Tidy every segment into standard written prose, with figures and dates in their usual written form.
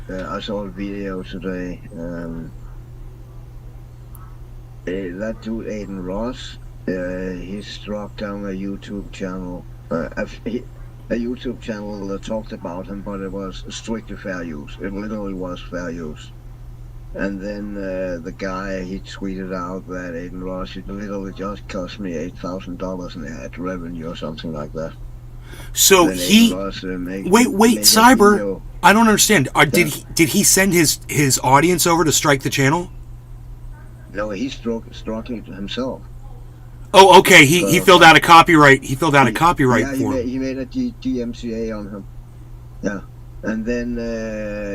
I saw a video today. That dude Aiden Ross, he struck down a YouTube channel. A YouTube channel that talked about him, but it was strictly fair use. It literally was fair use. And then the guy, he tweeted out that Aiden Ross, it literally just cost me $8,000 in ad revenue or something like that. So Then he Aiden Ross, wait, Cyber. video. I don't understand. Yeah. Did he send his audience over to strike the channel? No, he struck it himself. Oh, okay. He filled out a copyright. He filled out a copyright Yeah, form. he made a DMCA on him. Yeah. And then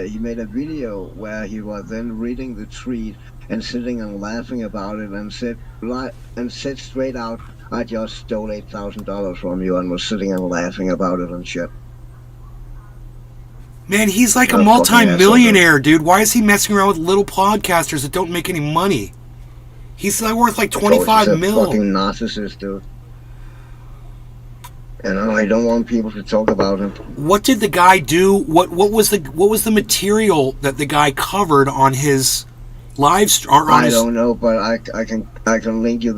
he made a video where he was then reading the tweet and sitting and laughing about it, and said straight out, "I just stole $8,000 from you," and was sitting and laughing about it and shit. Man, he's like a Fucking multi-millionaire, dude. Why is he messing around with little podcasters that don't make any money? He's like worth like 25 He's a mil. fucking narcissist, dude. And I don't want people to talk about him. What did the guy do? What was the material that the guy covered on his live stream? I don't know, but I can link you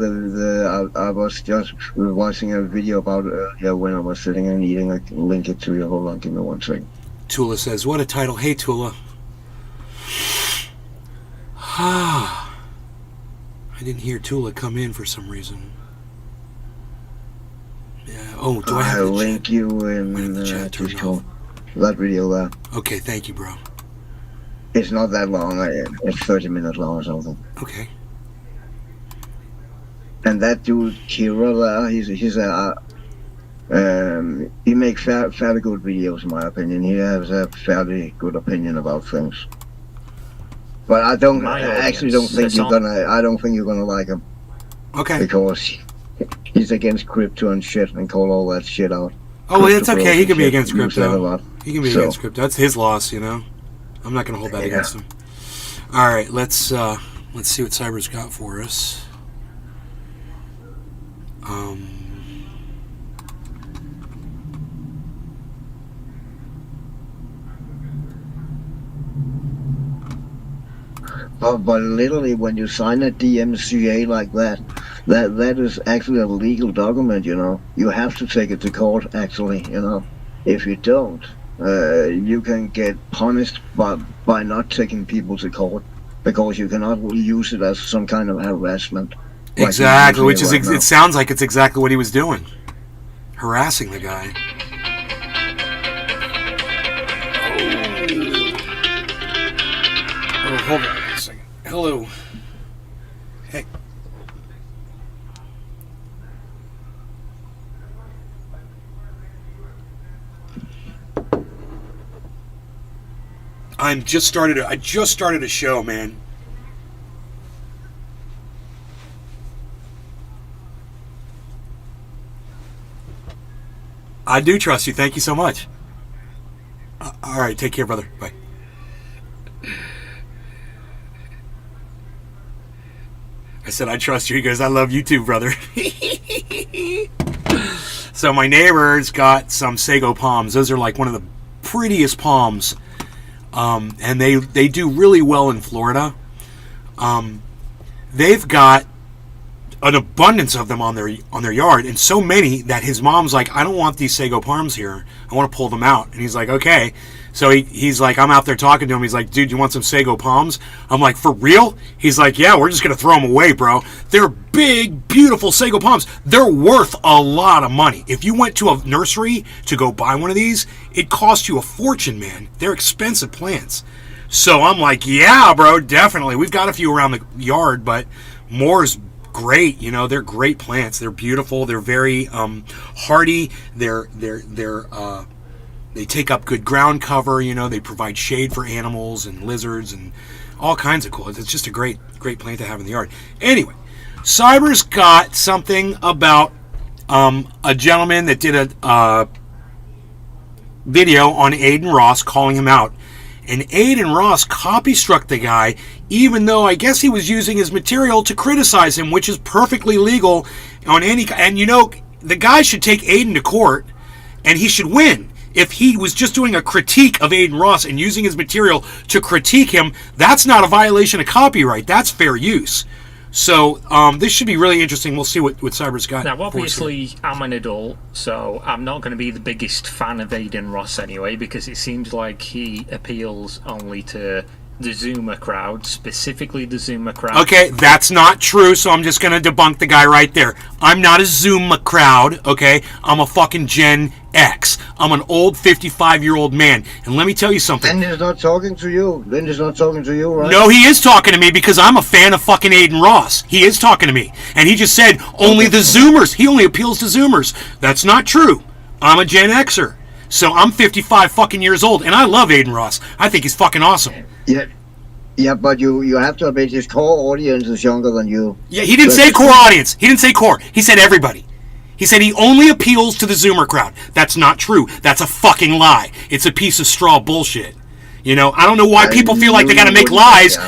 I was just watching a video about it earlier when I was sitting and eating. I can link it to you. Hold on, give me 1 second. Tula says, "What a title!" Hey, Tula. I didn't hear Tula come in for some reason. Yeah. Oh, do I have I'll the link chat? you I have in the chat turned Discord. off. That video there. Okay, thank you, bro. It's not that long. It's 30 minutes long or something. Okay. And that dude Kira there, he makes fairly good videos in my opinion. He has a fairly good opinion about things. But I actually don't think you're gonna like him, Okay. because he's against crypto and shit and call all that shit out. Oh, well, it's Crypto okay. He bros can be and against shit, use that a crypto. lot. He can be So- against crypto. That's his loss, you know. I'm not going to hold that Yeah. against him. All right, let's see what Cyber's got for us. But literally, when you sign a DMCA like that is actually a legal document. You know, you have to take it to court. Actually, you know, if you don't, you can get punished by not taking people to court, because you cannot use it as some kind of harassment. like Exactly, you're which is using it right it sounds like it's exactly what he was doing, harassing the guy. Oh, hold on a second. Hello. Hey. I just started a show, man. I do trust you. Thank you so much. All right, take care, brother. Bye. I said I trust you. He goes, I love you too, brother. So my neighbor's got some sago palms. Those are like one of the prettiest palms, and they do really well in Florida. They've got an abundance of them on their yard, and so many that his mom's like, I don't want these sago palms here. I want to pull them out. And he's like, okay. So he's like, I'm out there talking to him. He's like, dude, you want some sago palms? I'm like, for real? He's like, yeah, we're just going to throw them away, bro. They're big, beautiful sago palms. They're worth a lot of money. If you went to a nursery to go buy one of these, it cost you a fortune, man. They're expensive plants. So I'm like, yeah, bro, definitely. We've got a few around the yard, but more's great. You know, they're great plants. They're beautiful. They're very hardy. They take up good ground cover. You know, they provide shade for animals and lizards and all kinds of cool. It's just a great plant to have in the yard. Anyway, Cyber's got something about a gentleman that did a video on Aiden Ross calling him out. And Aiden Ross copy-struck the guy, even though I guess he was using his material to criticize him, which is perfectly legal on any... And, you know, the guy should take Aiden to court, and he should win. If he was just doing a critique of Adin Ross and using his material to critique him, that's not a violation of copyright. That's fair use. So this should be really interesting. We'll see what Cyber's got. Now, obviously, I'm an adult, so I'm not going to be the biggest fan of Adin Ross anyway, because it seems like he appeals only to the Zoomer crowd, specifically the Zoomer crowd. Okay, that's not true, so I'm just going to debunk the guy right there. I'm not a Zoomer crowd, okay? I'm a fucking Gen X. I'm an old 55-year-old man. And let me tell you something. Linda's not talking to you. Linda's not talking to you, right? No, he is talking to me because I'm a fan of fucking Adin Ross. He is talking to me. And he just said only the Zoomers. He only appeals to Zoomers. That's not true. I'm a Gen Xer. So I'm 55 fucking years old, and I love Adin Ross. I think he's fucking awesome. Yeah, but you have to admit his core audience is younger than you. Yeah, he didn't say core audience. He didn't say core. He said everybody. He said he only appeals to the Zoomer crowd. That's not true. That's a fucking lie. It's a piece of straw bullshit. You know, I don't know why people feel like they gotta make lies.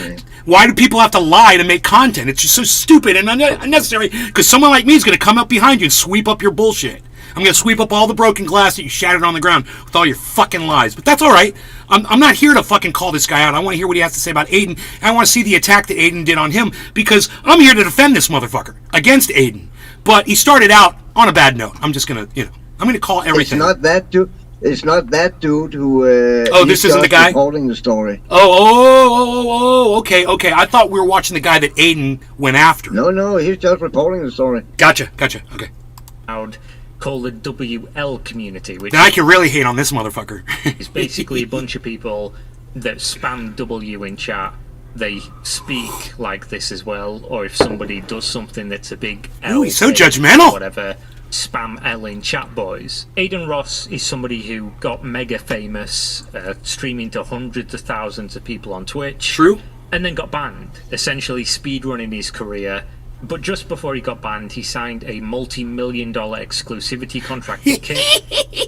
Why do people have to lie to make content? It's just so stupid and unnecessary, because someone like me is going to come up behind you and sweep up your bullshit. I'm going to sweep up all the broken glass that you shattered on the ground with all your fucking lies. But that's all right. I'm not here to fucking call this guy out. I want to hear what he has to say about Adin. And I want to see the attack that Adin did on him, because I'm here to defend this motherfucker against Adin. But he started out on a bad note. I'm just going to, I'm going to call everything. It's not that dude. It's not that dude who. This isn't the guy holding the story. Okay. I thought we were watching the guy that Adin went after. No, he's just reporting the story. Gotcha. Okay. Called the WL community, which then I can really hate on this motherfucker. is basically a bunch of people that spam W in chat. They speak like this as well, or if somebody does something that's a big L, ooh, he's so judgmental. Whatever, spam L in chat, boys. Adin Ross is somebody who got mega famous, streaming to hundreds of thousands of people on Twitch. True. And then got banned, essentially speedrunning his career. But just before he got banned, he signed a multi-million-dollar exclusivity contract with Kick.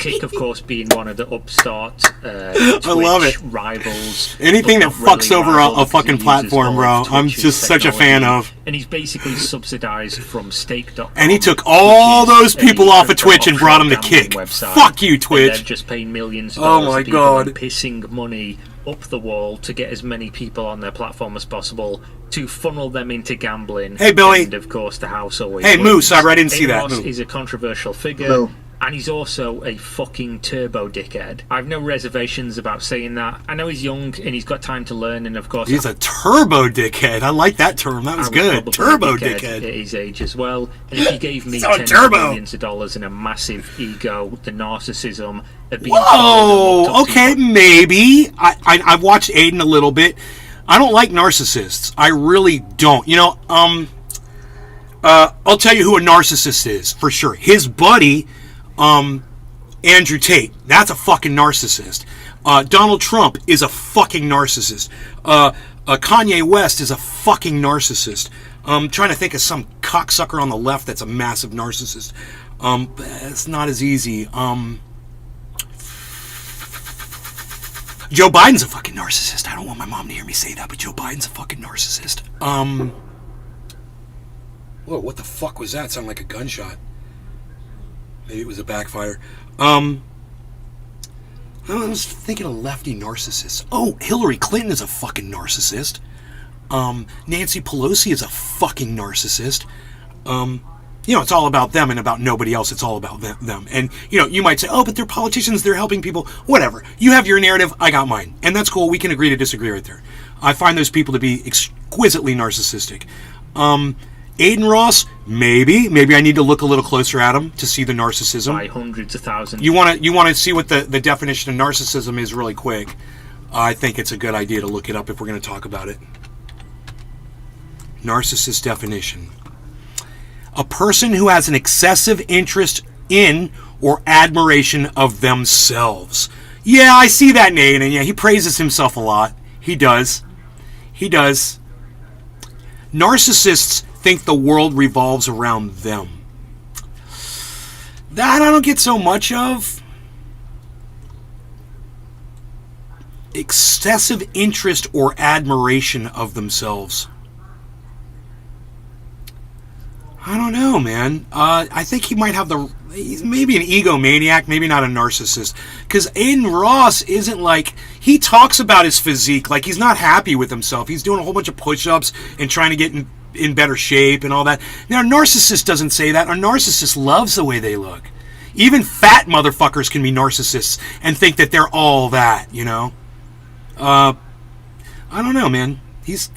Kick, of course, being one of the upstart Twitch I love it. rivals. Anything that fucks really over a fucking platform, bro, I'm just such a fan of. And he's basically subsidized from Stake.com. And he took all those people off of Twitch and brought them to Kick. Fuck you, Twitch. They're just paying millions of dollars oh my to people God. and pissing money up the wall to get as many people on their platform as possible to funnel them into gambling. Hey, Billy. And of course, the house always Hey, wins. Moose, I didn't see that. Ross is a controversial figure. No. And he's also a fucking turbo dickhead. I have no reservations about saying that. I know he's young and he's got time to learn, and of course he's a turbo dickhead. I like that term. That was good. Turbo dickhead. At his age as well. And if he gave me So tens turbo. of millions of dollars and a massive ego, the narcissism of being Whoa, okay, maybe. I've watched Adin a little bit. I don't like narcissists. I really don't. I'll tell you who a narcissist is, for sure. His buddy, Andrew Tate. That's a fucking narcissist. Donald Trump is a fucking narcissist. Kanye West is a fucking narcissist. I'm trying to think of some cocksucker on the left that's a massive narcissist. It's not as easy. Joe Biden's a fucking narcissist. I don't want my mom to hear me say that, but Joe Biden's a fucking narcissist. Whoa, what the fuck was that? It sounded like a gunshot. Maybe it was a backfire. I was thinking of lefty narcissists. Oh, Hillary Clinton is a fucking narcissist. Nancy Pelosi is a fucking narcissist. It's all about them and about nobody else. It's all about them. And, you might say, oh, but they're politicians. They're helping people. Whatever. You have your narrative. I got mine. And that's cool. We can agree to disagree right there. I find those people to be exquisitely narcissistic. Adin Ross, maybe I need to look a little closer at him to see the narcissism. By hundreds of thousands. You want to see what the definition of narcissism is really quick. I think it's a good idea to look it up if we're going to talk about it. Narcissist definition: a person who has an excessive interest in or admiration of themselves. Yeah, I see that, Nate, and yeah, he praises himself a lot. He does. Narcissists think the world revolves around them. That I don't get so much of. Excessive interest or admiration of themselves. I don't know, man. I think he might have the he's maybe an egomaniac, maybe not a narcissist. Because Aiden Ross isn't like, he talks about his physique like he's not happy with himself. He's doing a whole bunch of push-ups and trying to get in better shape and all that. Now, a narcissist doesn't say that. A narcissist loves the way they look. Even fat motherfuckers can be narcissists and think that they're all that, you know? I don't know, man. He's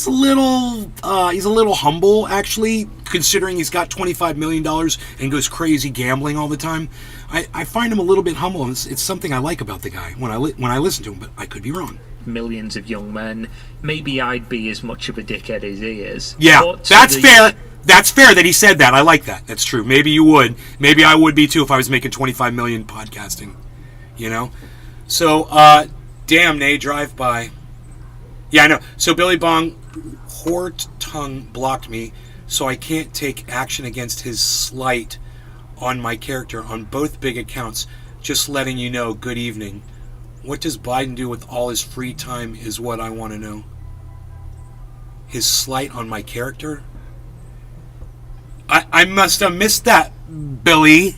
a little humble, actually, considering he's got $25 million and goes crazy gambling all the time. I find him a little bit humble, and it's something I like about the guy when I listen to him, but I could be wrong. Millions of young men. Maybe I'd be as much of a dickhead as he is. Yeah, But that's fair. That's fair that he said that. I like that. That's true. Maybe you would. Maybe I would be too if I was making 25 million podcasting. You know? So, damn, Nay, drive by. Yeah, I know. So Billy Bong Hortung blocked me, so I can't take action against his slight on my character on both big accounts. Just letting you know, good evening. What does Biden do with all his free time is what I want to know. His slight on my character? I must have missed that, Billy.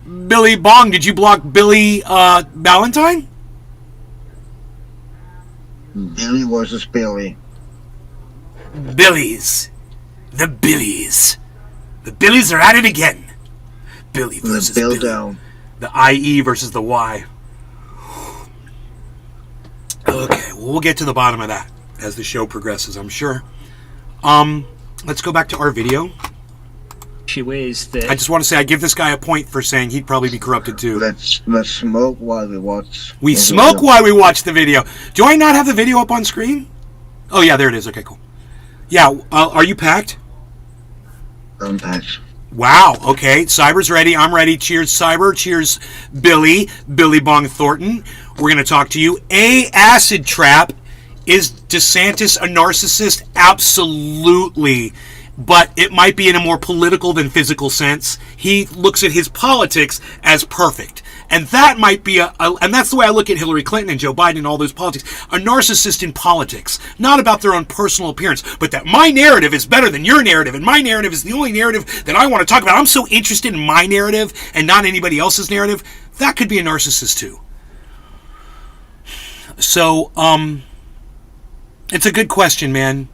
Billy Bong, did you block Billy Valentine? Billy versus Billy. Billies. The Billies. The Billies are at it again. Billy versus The Bill Billy. down. The IE versus the Y. Okay, well, we'll get to the bottom of that as the show progresses, I'm sure. Let's go back to our video. issue is that I just want to say I give this guy a point for saying he'd probably be corrupted too. Let's smoke while we watch. We smoke while we watch the video. Do I not have the video up on screen? Oh, yeah, there it is. Okay, cool. Yeah, are you packed? I'm packed. Wow, okay. Cyber's ready. I'm ready. Cheers, Cyber. Cheers, Billy. Billy Bong Thornton. We're going to talk to you. A acid trap. Is DeSantis a narcissist? Absolutely. But it might be in a more political than physical sense. He looks at his politics as perfect. And that might be and that's the way I look at Hillary Clinton and Joe Biden and all those politics. A narcissist in politics. Not about their own personal appearance, but that my narrative is better than your narrative, and my narrative is the only narrative that I want to talk about. I'm so interested in my narrative and not anybody else's narrative. That could be a narcissist too. So, it's a good question, man.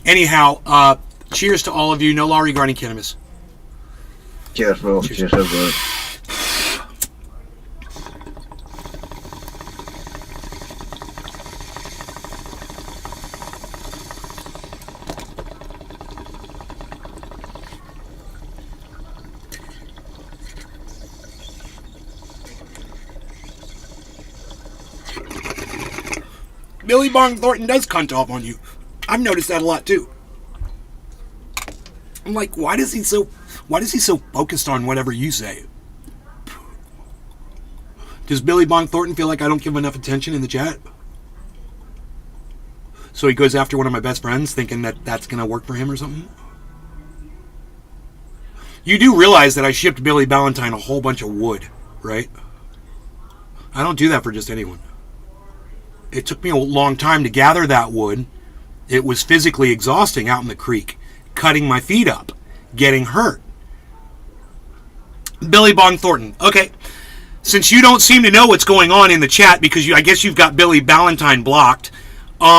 Anyhow, cheers to all of you. No law regarding cannabis. Cheers, bro. Cheers, bro. Billy Bong Thornton does cunt off on you. I've noticed that a lot too. I'm like, why is he so focused on whatever you say? Does Billy Bong Thornton feel like I don't give enough attention in the chat? So he goes after one of my best friends thinking that that's going to work for him or something? You do realize that I shipped Billy Valentine a whole bunch of wood, right? I don't do that for just anyone. It took me a long time to gather that wood. It was physically exhausting out in the creek, cutting my feet up, getting hurt. Billy Bong Thornton. Okay, since you don't seem to know what's going on in the chat because I guess you've got Billy Valentine blocked.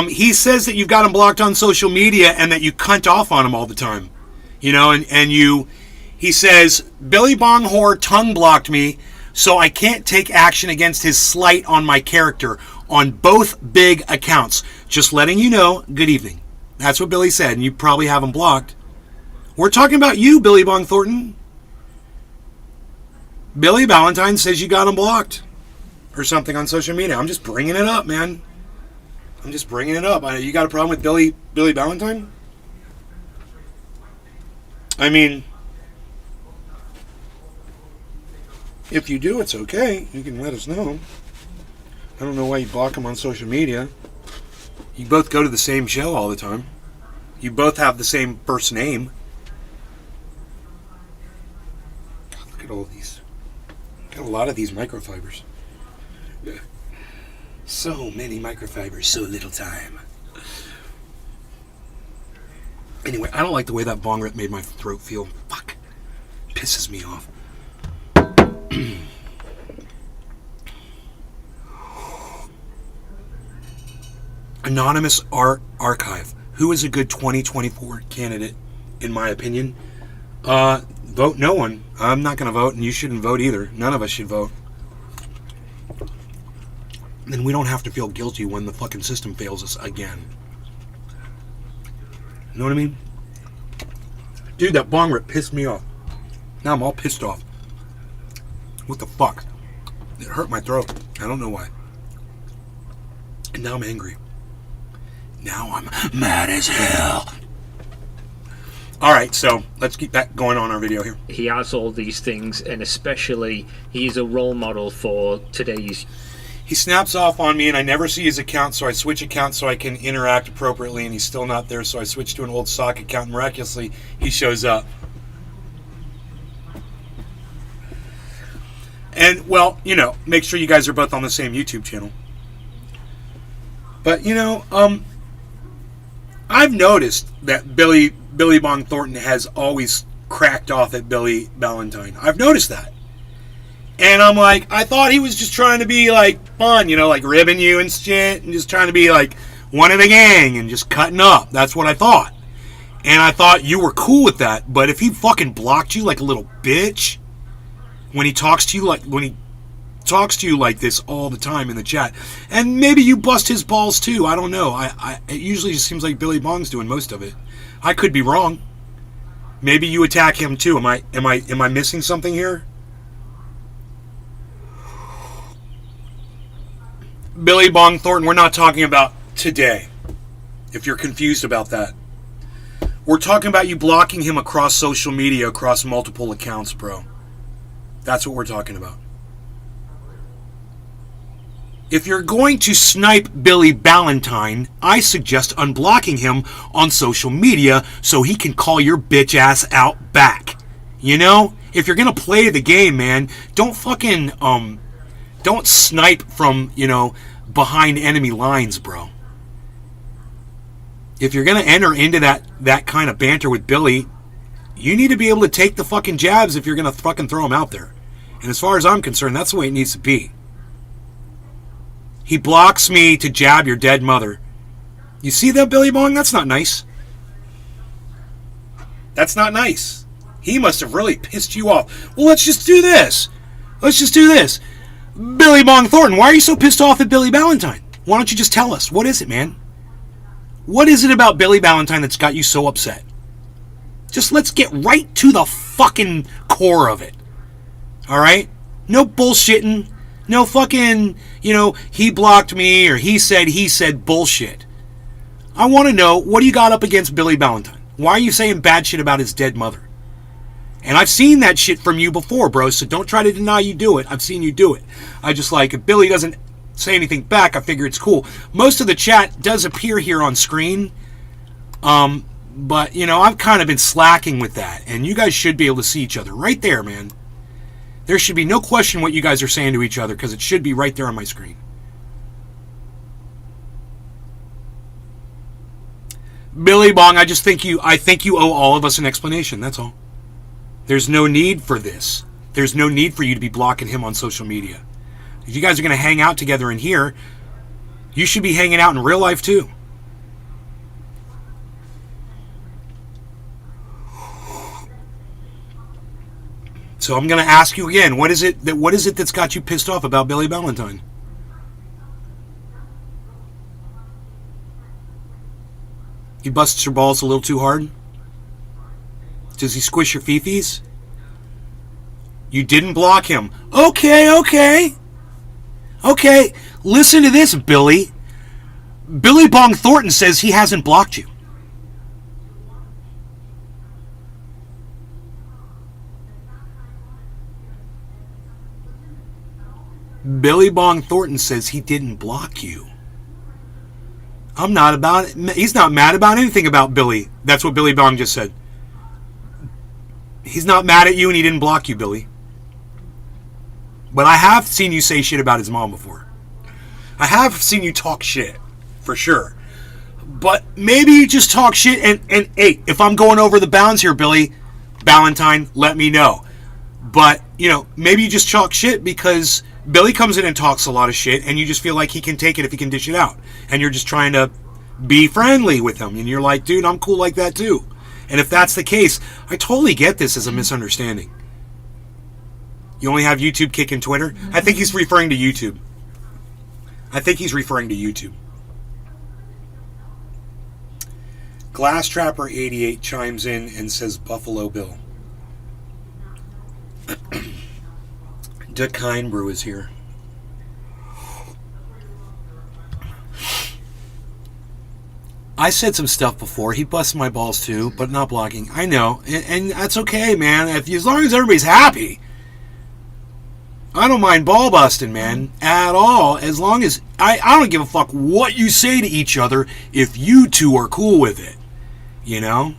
He says that you've got him blocked on social media and that you cunt off on him all the time. You know, he says, Billy Bong Whore tongue blocked me, so I can't take action against his slight on my character on both big accounts. Just letting you know, good evening. That's what Billy said, and you probably have him blocked. We're talking about you, Billy Bong Thornton. Billy Valentine says you got him blocked or something on social media. I'm just bringing it up, man. I'm just bringing it up. You got a problem with Billy Valentine? I mean, if you do, it's okay. You can let us know. I don't know why you block him on social media. You both go to the same show all the time. You both have the same first name. God, look at all these. Got a lot of these microfibers. So many microfibers, so little time. Anyway, I don't like the way that bong rip made my throat feel. Fuck. pisses me off. Anonymous Archive. Who is a good 2024 candidate, in my opinion? Vote no one. I'm not going to vote, and you shouldn't vote either. None of us should vote. And we don't have to feel guilty when the fucking system fails us again. You know what I mean? Dude, that bong rip pissed me off. Now I'm all pissed off. What the fuck? It hurt my throat. I don't know why. And now I'm angry. Now I'm mad as hell. Alright, so let's keep that going on our video here. He has all these things, and especially he's a role model for today's. He snaps off on me and I never see his account, so I switch accounts so I can interact appropriately, and he's still not there, so I switch to an old stock account, and miraculously he shows up. And, well, you know, make sure you guys are both on the same YouTube channel. But, you know, I've noticed that Billy Bong Thornton has always cracked off at Billy Ballentine. I've noticed that. And I'm like, I thought he was just trying to be, like, fun, you know, like ribbing you and shit, and just trying to be, like, one of the gang and just cutting up. That's what I thought. And I thought you were cool with that, but if he fucking blocked you like a little bitch, when he talks to you like this all the time in the chat, and maybe you bust his balls too, I don't know. It usually just seems like Billy Bong's doing most of it. I could be wrong. Maybe you attack him too. Am I missing something here? Billy Bong Thornton, we're not talking about today, if you're confused about that. We're talking about you blocking him across social media, across multiple accounts, bro. That's what we're talking about. If you're going to snipe Billy Ballentine, I suggest unblocking him on social media so he can call your bitch ass out back. You know? If you're going to play the game, man, don't fucking, don't snipe from, you know, behind enemy lines, bro. If you're going to enter into that kind of banter with Billy, you need to be able to take the fucking jabs if you're going to fucking throw them out there. And as far as I'm concerned, that's the way it needs to be. He blocks me to jab your dead mother. You see that, Billy Bong? That's not nice. That's not nice. He must have really pissed you off. Well, let's just do this. Billy Bong Thornton, why are you so pissed off at Billy Ballentine? Why don't you just tell us? What is it, man? What is it about Billy Ballentine that's got you so upset? Just let's get right to the fucking core of it. Alright? No bullshitting. No fucking, you know, he blocked me or he said bullshit. I want to know, what do you got up against Billy Ballentine? Why are you saying bad shit about his dead mother? And I've seen that shit from you before, bro, so don't try to deny you do it. I've seen you do it. I just like, if Billy doesn't say anything back, I figure it's cool. Most of the chat does appear here on screen, but, you know, I've kind of been slacking with that, and you guys should be able to see each other right there, man. There should be no question what you guys are saying to each other, because it should be right there on my screen. Billy Bong, I think you owe all of us an explanation, that's all. There's no need for this. There's no need for you to be blocking him on social media. If you guys are going to hang out together in here, you should be hanging out in real life too. So I'm going to ask you again, what is it that's got you pissed off about Billy Ballentine? He busts your balls a little too hard? Does he squish your fifis? You didn't block him. Okay. Listen to this, Billy. Billy Bong Thornton says he hasn't blocked you. Billy Bong Thornton says he didn't block you. I'm not about it. He's not mad about anything about Billy. That's what Billy Bong just said. He's not mad at you and he didn't block you, Billy. But I have seen you say shit about his mom before. I have seen you talk shit, for sure. But maybe you just talk shit and hey, if I'm going over the bounds here, Billy Ballentine, let me know. But, you know, maybe you just chalk shit because Billy comes in and talks a lot of shit, and you just feel like he can take it if he can dish it out. And you're just trying to be friendly with him. And you're like, dude, I'm cool like that too. And if that's the case, I totally get this as a misunderstanding. You only have YouTube kicking Twitter? I think he's referring to YouTube. Glass Trapper 88 chimes in and says Buffalo Bill. Dakine Brew is here. I said some stuff before. He busts my balls too, but not blocking. I know, and that's okay, man. As long as everybody's happy, I don't mind ball busting, man, at all. As long as I don't give a fuck what you say to each other if you two are cool with it, you know.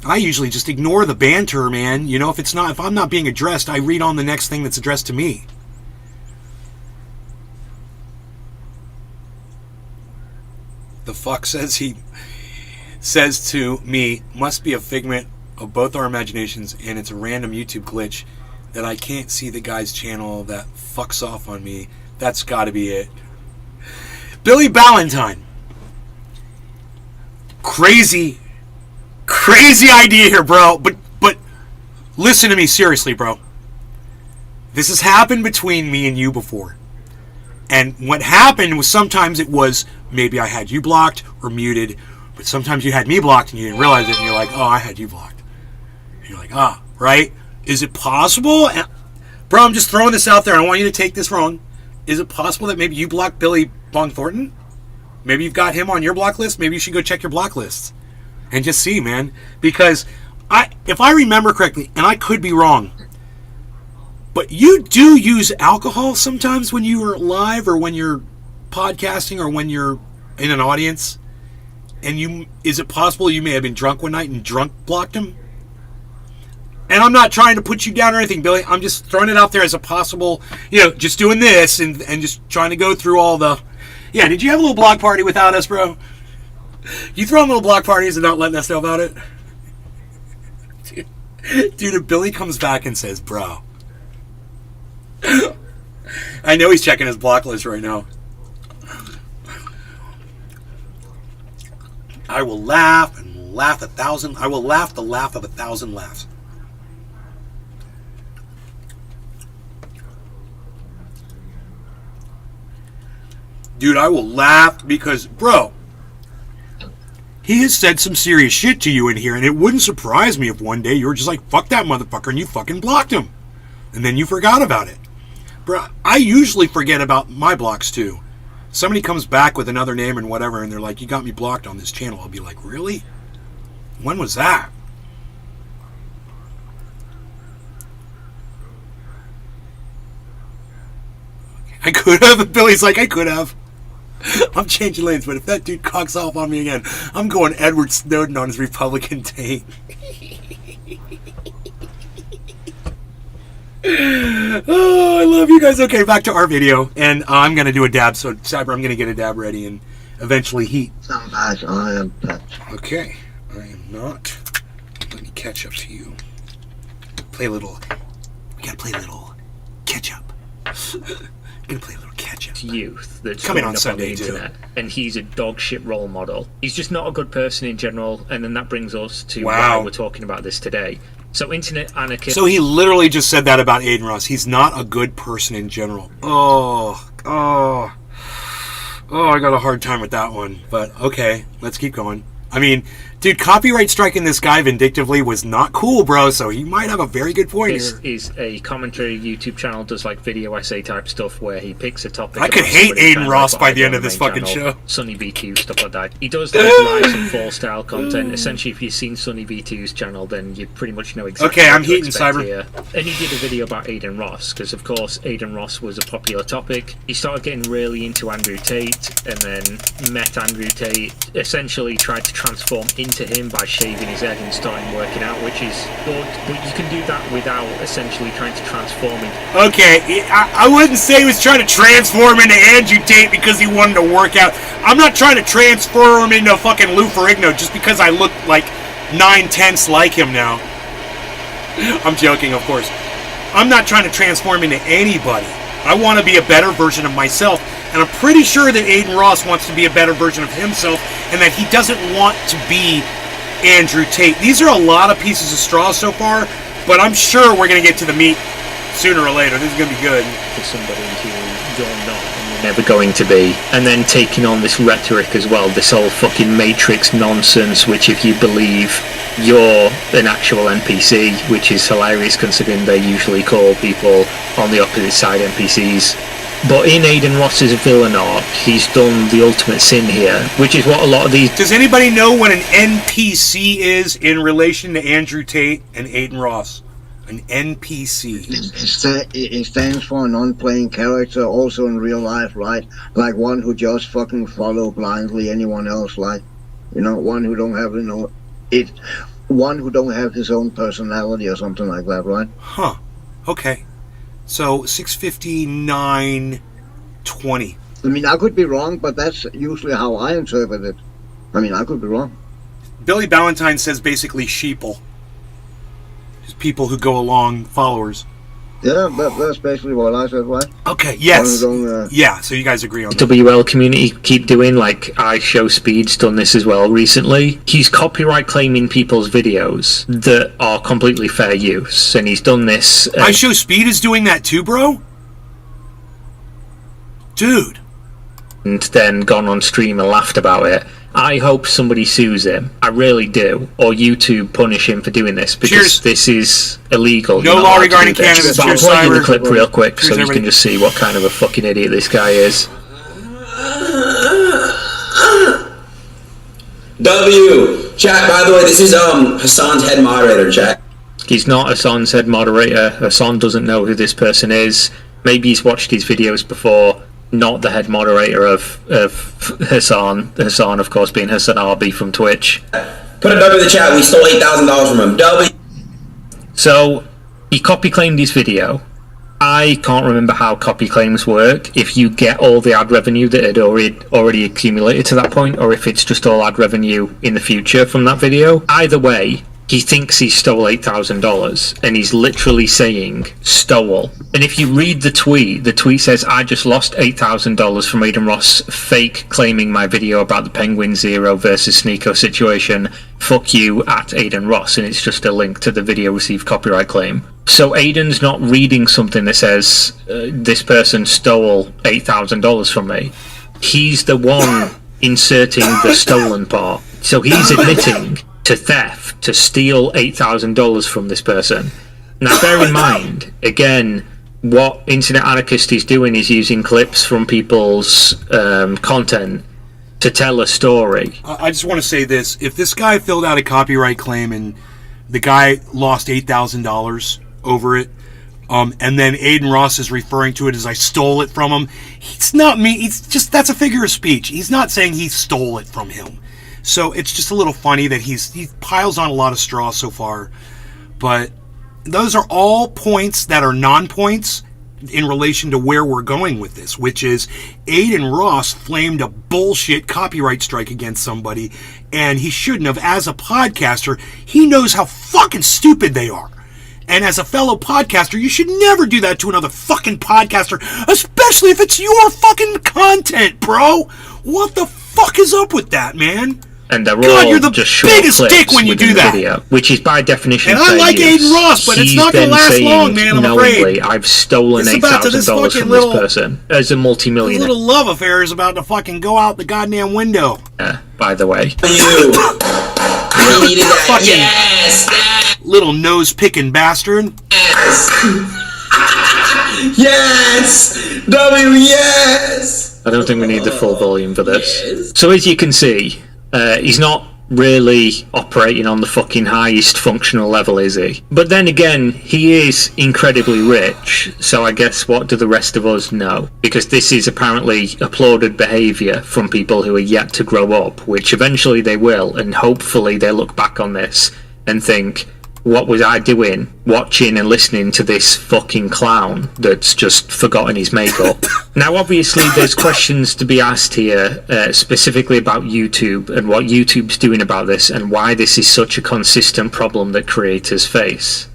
I usually just ignore the banter, man. You know, if I'm not being addressed, I read on the next thing that's addressed to me. The fuck says to me, must be a figment of both our imaginations, and it's a random YouTube glitch that I can't see the guy's channel that fucks off on me. That's gotta be it. Billy Ballantyne. Crazy idea here, bro. But listen to me seriously, bro. This has happened between me and you before. And what happened was sometimes it was maybe I had you blocked or muted, but sometimes you had me blocked and you didn't realize it, and you're like, oh, I had you blocked. And you're like, right? Is it possible? And, bro, I'm just throwing this out there. I don't want you to take this wrong. Is it possible that maybe you blocked Billy Bong Thornton? Maybe you've got him on your block list. Maybe you should go check your block lists and just see, man. Because if I remember correctly, and I could be wrong, but you do use alcohol sometimes when you are live or when you're podcasting or when you're in an audience. And is it possible you may have been drunk one night and drunk blocked him? And I'm not trying to put you down or anything, Billy. I'm just throwing it out there as a possible, just doing this and just trying to go through all the... Yeah, did you have a little block party without us, bro? You throwing little block parties and not letting us know about it? Dude, if Billy comes back and says, bro... I know he's checking his block list right now. I will laugh and laugh I will laugh the laugh of 1,000 laughs. Dude, I will laugh because, bro, he has said some serious shit to you in here, and it wouldn't surprise me if one day you were just like, fuck that motherfucker, and you fucking blocked him. And then you forgot about it. Bro, I usually forget about my blocks too. Somebody comes back with another name and whatever, and they're like, you got me blocked on this channel. I'll be like, really? When was that? I could have. Billy's like, I could have. I'm changing lanes, but if that dude cocks off on me again, I'm going Edward Snowden on his Republican date. Oh, I love you guys. Okay, back to our video, and I'm gonna do a dab. So Cyber, I'm gonna get a dab ready and eventually heat. Sometimes I am touched. Okay, I am not. Let me catch up to you. We gotta play a little catch up. Gonna play a little catch up. Youth that's coming growing on up Sunday on the too. internet, and he's a dog shit role model. He's just not a good person in general, and then that brings us to why we're talking about this today. So internet anarchist. So he literally just said that about Aiden Ross. He's not a good person in general. Oh, I got a hard time with that one. But okay, let's keep going. I mean, dude, copyright striking this guy vindictively was not cool, bro, so he might have a very good point This here. is a commentary YouTube channel, does like video essay type stuff where he picks a topic. I could about hate somebody, Aiden kind of Ross like by what the I end do of on this main fucking channel, show. Sunny V2, stuff like that. He does like live and fall style content. Essentially, if you've seen Sunny V2's channel, then you pretty much know exactly Okay, what I'm to heating, expect Cyber. here. And he did a video about Aiden Ross, because of course Aiden Ross was a popular topic. He started getting really into Andrew Tate, and then met Andrew Tate, essentially tried to transform into him by shaving his head and starting working out, which is good, but you can do that without essentially trying to transform him. Okay, I wouldn't say he was trying to transform into Andrew Tate because he wanted to work out. I'm not trying to transform him into fucking Lou Ferrigno just because I look like 9/10 like him now. I'm joking, of course. I'm not trying to transform into anybody. I want to be a better version of myself, and I'm pretty sure that Aiden Ross wants to be a better version of himself, and that he doesn't want to be Andrew Tate. These are a lot of pieces of straw so far, but I'm sure we're going to get to the meat sooner or later. This is going to be good. For somebody who you're not and you're never going to be, and then taking on this rhetoric as well, this whole fucking Matrix nonsense, which if you believe you're an actual NPC, which is hilarious considering they usually call people on the opposite side NPCs. But in Aiden Ross's villain arc, he's done the ultimate sin here, which is what a lot of these... Does anybody know what an NPC is in relation to Andrew Tate and Aiden Ross? An NPC. It stands for a non-playing character, also in real life, right? Like one who just fucking follow blindly anyone else, like, you know, one who don't have, one who don't have his own personality or something like that, right? Huh. Okay. So 659.20. I mean, I could be wrong, but that's usually how I interpret it. I mean, I could be wrong. Billy Ballantyne says basically sheeple. Just people who go along, followers. Yeah, that's basically what I said, right? Okay, yes. One who don't, yeah, so you guys agree on that. WL community keep doing, like I Show Speed's done this as well recently. He's copyright claiming people's videos that are completely fair use, and he's done this. I Show Speed is doing that too, bro? Dude. And then gone on stream and laughed about it. I hope somebody sues him. I really do. Or YouTube punish him for doing this, because Cheers. This is illegal. No law regarding cannabis. But I'll Cheers, play you the Cyber. clip real quick so you everybody. can just see what kind of a fucking idiot this guy is. W chat. By the way, this is Hassan's head moderator. Chat. He's not Hassan's head moderator. Hassan doesn't know who this person is. Maybe he's watched his videos before. Not the head moderator of Hassan. Hassan, of course, being Hassan Arby from Twitch. Put a W in the chat. We stole $8,000 from him. W. So he copy claimed his video. I can't remember how copy claims work. If you get all the ad revenue that had already accumulated to that point, or if it's just all ad revenue in the future from that video. Either way, he thinks he stole $8,000, and he's literally saying stole. And if you read the tweet says, I just lost $8,000 from Aiden Ross fake claiming my video about the Penguin Zero versus Sneeko situation. Fuck you at Aiden Ross, and it's just a link to the video received copyright claim. So Aiden's not reading something that says this person stole $8,000 from me. He's the one inserting the stolen part. So he's admitting to theft, to steal $8,000 from this person. Now bear in mind, again, what Internet Anarchist is doing is using clips from people's content to tell a story. I just want to say this. If this guy filled out a copyright claim and the guy lost $8,000 over it, and then Aiden Ross is referring to it as I stole it from him, he's not me. He's just, that's a figure of speech. He's not saying he stole it from him. So it's just a little funny that he piles on a lot of straw so far. But those are all points that are non-points in relation to where we're going with this, which is Aiden Ross flamed a bullshit copyright strike against somebody, and he shouldn't have. As a podcaster, he knows how fucking stupid they are. And as a fellow podcaster, you should never do that to another fucking podcaster, especially if it's your fucking content, bro. What the fuck is up with that, man? And they're God, all you're the just short biggest clips dick when you within do the that. video, which is by definition And I fair like use. Aiden Ross, but it's He's not gonna then last saying long, man, I'm knowingly, afraid. I've stolen It's about to this $8,000 fucking from little- this person as a His multi-millionaire. little love affair is about to fucking go out the goddamn window. By the way, You. I needed that. Fucking- Yes. Little nose-picking bastard. Yes. W. Yes. I don't think we need the full volume for this. So as you can see, he's not really operating on the fucking highest functional level, is he? But then again, he is incredibly rich, so I guess what do the rest of us know? Because this is apparently applauded behaviour from people who are yet to grow up, which eventually they will, and hopefully they look back on this and think, what was I doing watching and listening to this fucking clown that's just forgotten his makeup? Now, obviously, there's questions to be asked here, specifically about YouTube and what YouTube's doing about this and why this is such a consistent problem that creators face.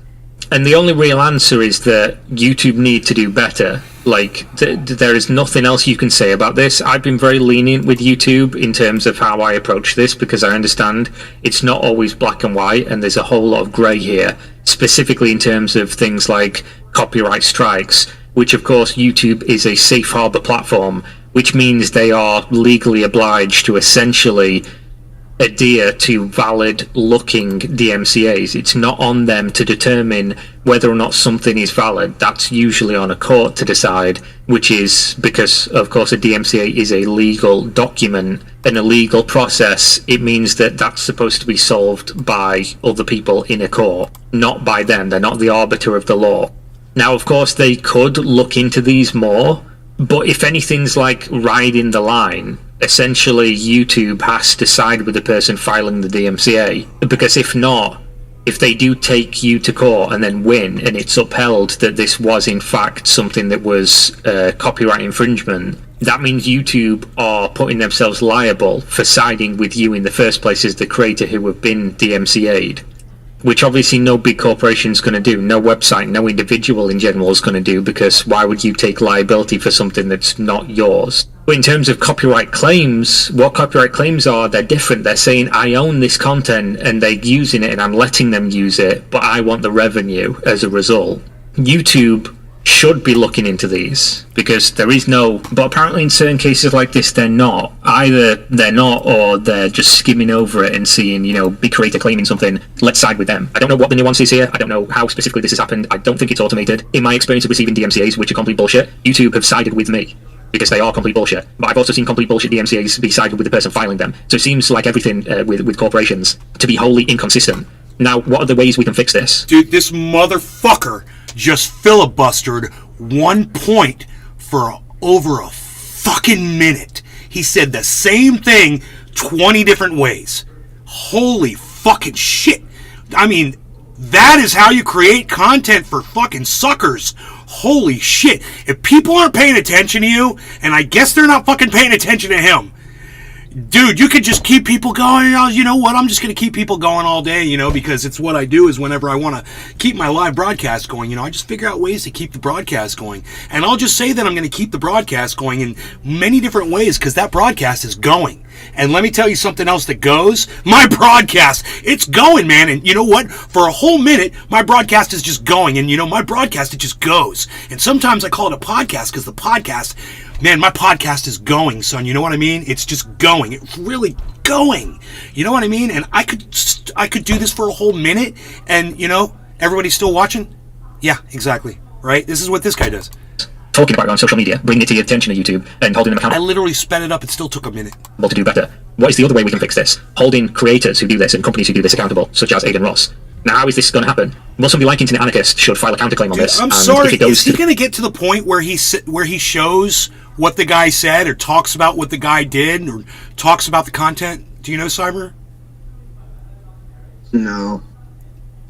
And the only real answer is that YouTube need to do better. Like, there is nothing else you can say about this. I've been very lenient with YouTube in terms of how I approach this, because I understand it's not always black and white, and there's a whole lot of grey here, specifically in terms of things like copyright strikes, which of course YouTube is a safe harbor platform, which means they are legally obliged to essentially adhere to valid looking DMCAs. It's not on them to determine whether or not something is valid. That's usually on a court to decide, which is because of course a DMCA is a legal document and a legal process. It means that that's supposed to be solved by other people in a court, not by them. They're not the arbiter of the law. Now of course they could look into these more, but if anything's like riding the line, essentially YouTube has to side with the person filing the DMCA, because if not, if they do take you to court and then win and it's upheld that this was in fact something that was copyright infringement, that means YouTube are putting themselves liable for siding with you in the first place as the creator who have been DMCA'd, which obviously no big corporation is going to do, no website, no individual in general is going to do, because why would you take liability for something that's not yours? But in terms of copyright claims, what copyright claims are, they're different. They're saying, I own this content and they're using it and I'm letting them use it, but I want the revenue as a result. YouTube should be looking into these, because there is no, but apparently in certain cases like this they're not. Either they're not, or they're just skimming over it and seeing, you know, big creator claiming something, let's side with them. I don't know what the nuance is here. I don't know how specifically this has happened. I don't think it's automated. In my experience of receiving DMCAs, which are complete bullshit, YouTube have sided with me, because they are complete bullshit. But I've also seen complete bullshit DMCAs be sided with the person filing them. So it seems like everything with corporations to be wholly inconsistent. Now, what are the ways we can fix this? Dude, this motherfucker just filibustered 1 point for over a fucking minute. He said the same thing 20 different ways. Holy fucking shit. I mean, that is how you create content for fucking suckers. Holy shit. If people aren't paying attention to you, and I guess they're not fucking paying attention to him, dude, you could just keep people going. You know what? I'm just going to keep people going all day, you know, because it's what I do is whenever I want to keep my live broadcast going, you know, I just figure out ways to keep the broadcast going. And I'll just say that I'm going to keep the broadcast going in many different ways, because that broadcast is going. And let me tell you something else that goes. My broadcast, it's going, man. And you know what? For a whole minute, my broadcast is just going. And you know, my broadcast, it just goes. And sometimes I call it a podcast, because the podcast, man, my podcast is going, son. You know what I mean? It's just going. It's really going. You know what I mean? And I could do this for a whole minute, and you know, everybody's still watching. Yeah, exactly. Right? This is what this guy does. Talking about it on social media, bringing it to the attention of YouTube, and holding them I accountable literally sped it up. It still took a minute. to do better. What is the other way we can fix this? Holding creators who do this and companies who do this accountable, such as Aiden Ross. Now, how is this going to happen? Well, somebody like Internet Anarchist should file a counterclaim on this. I'm and sorry. if it goes Is he to going to get to the point where he shows what the guy said, or talks about what the guy did, or talks about the content? Do you know, Cyber? No.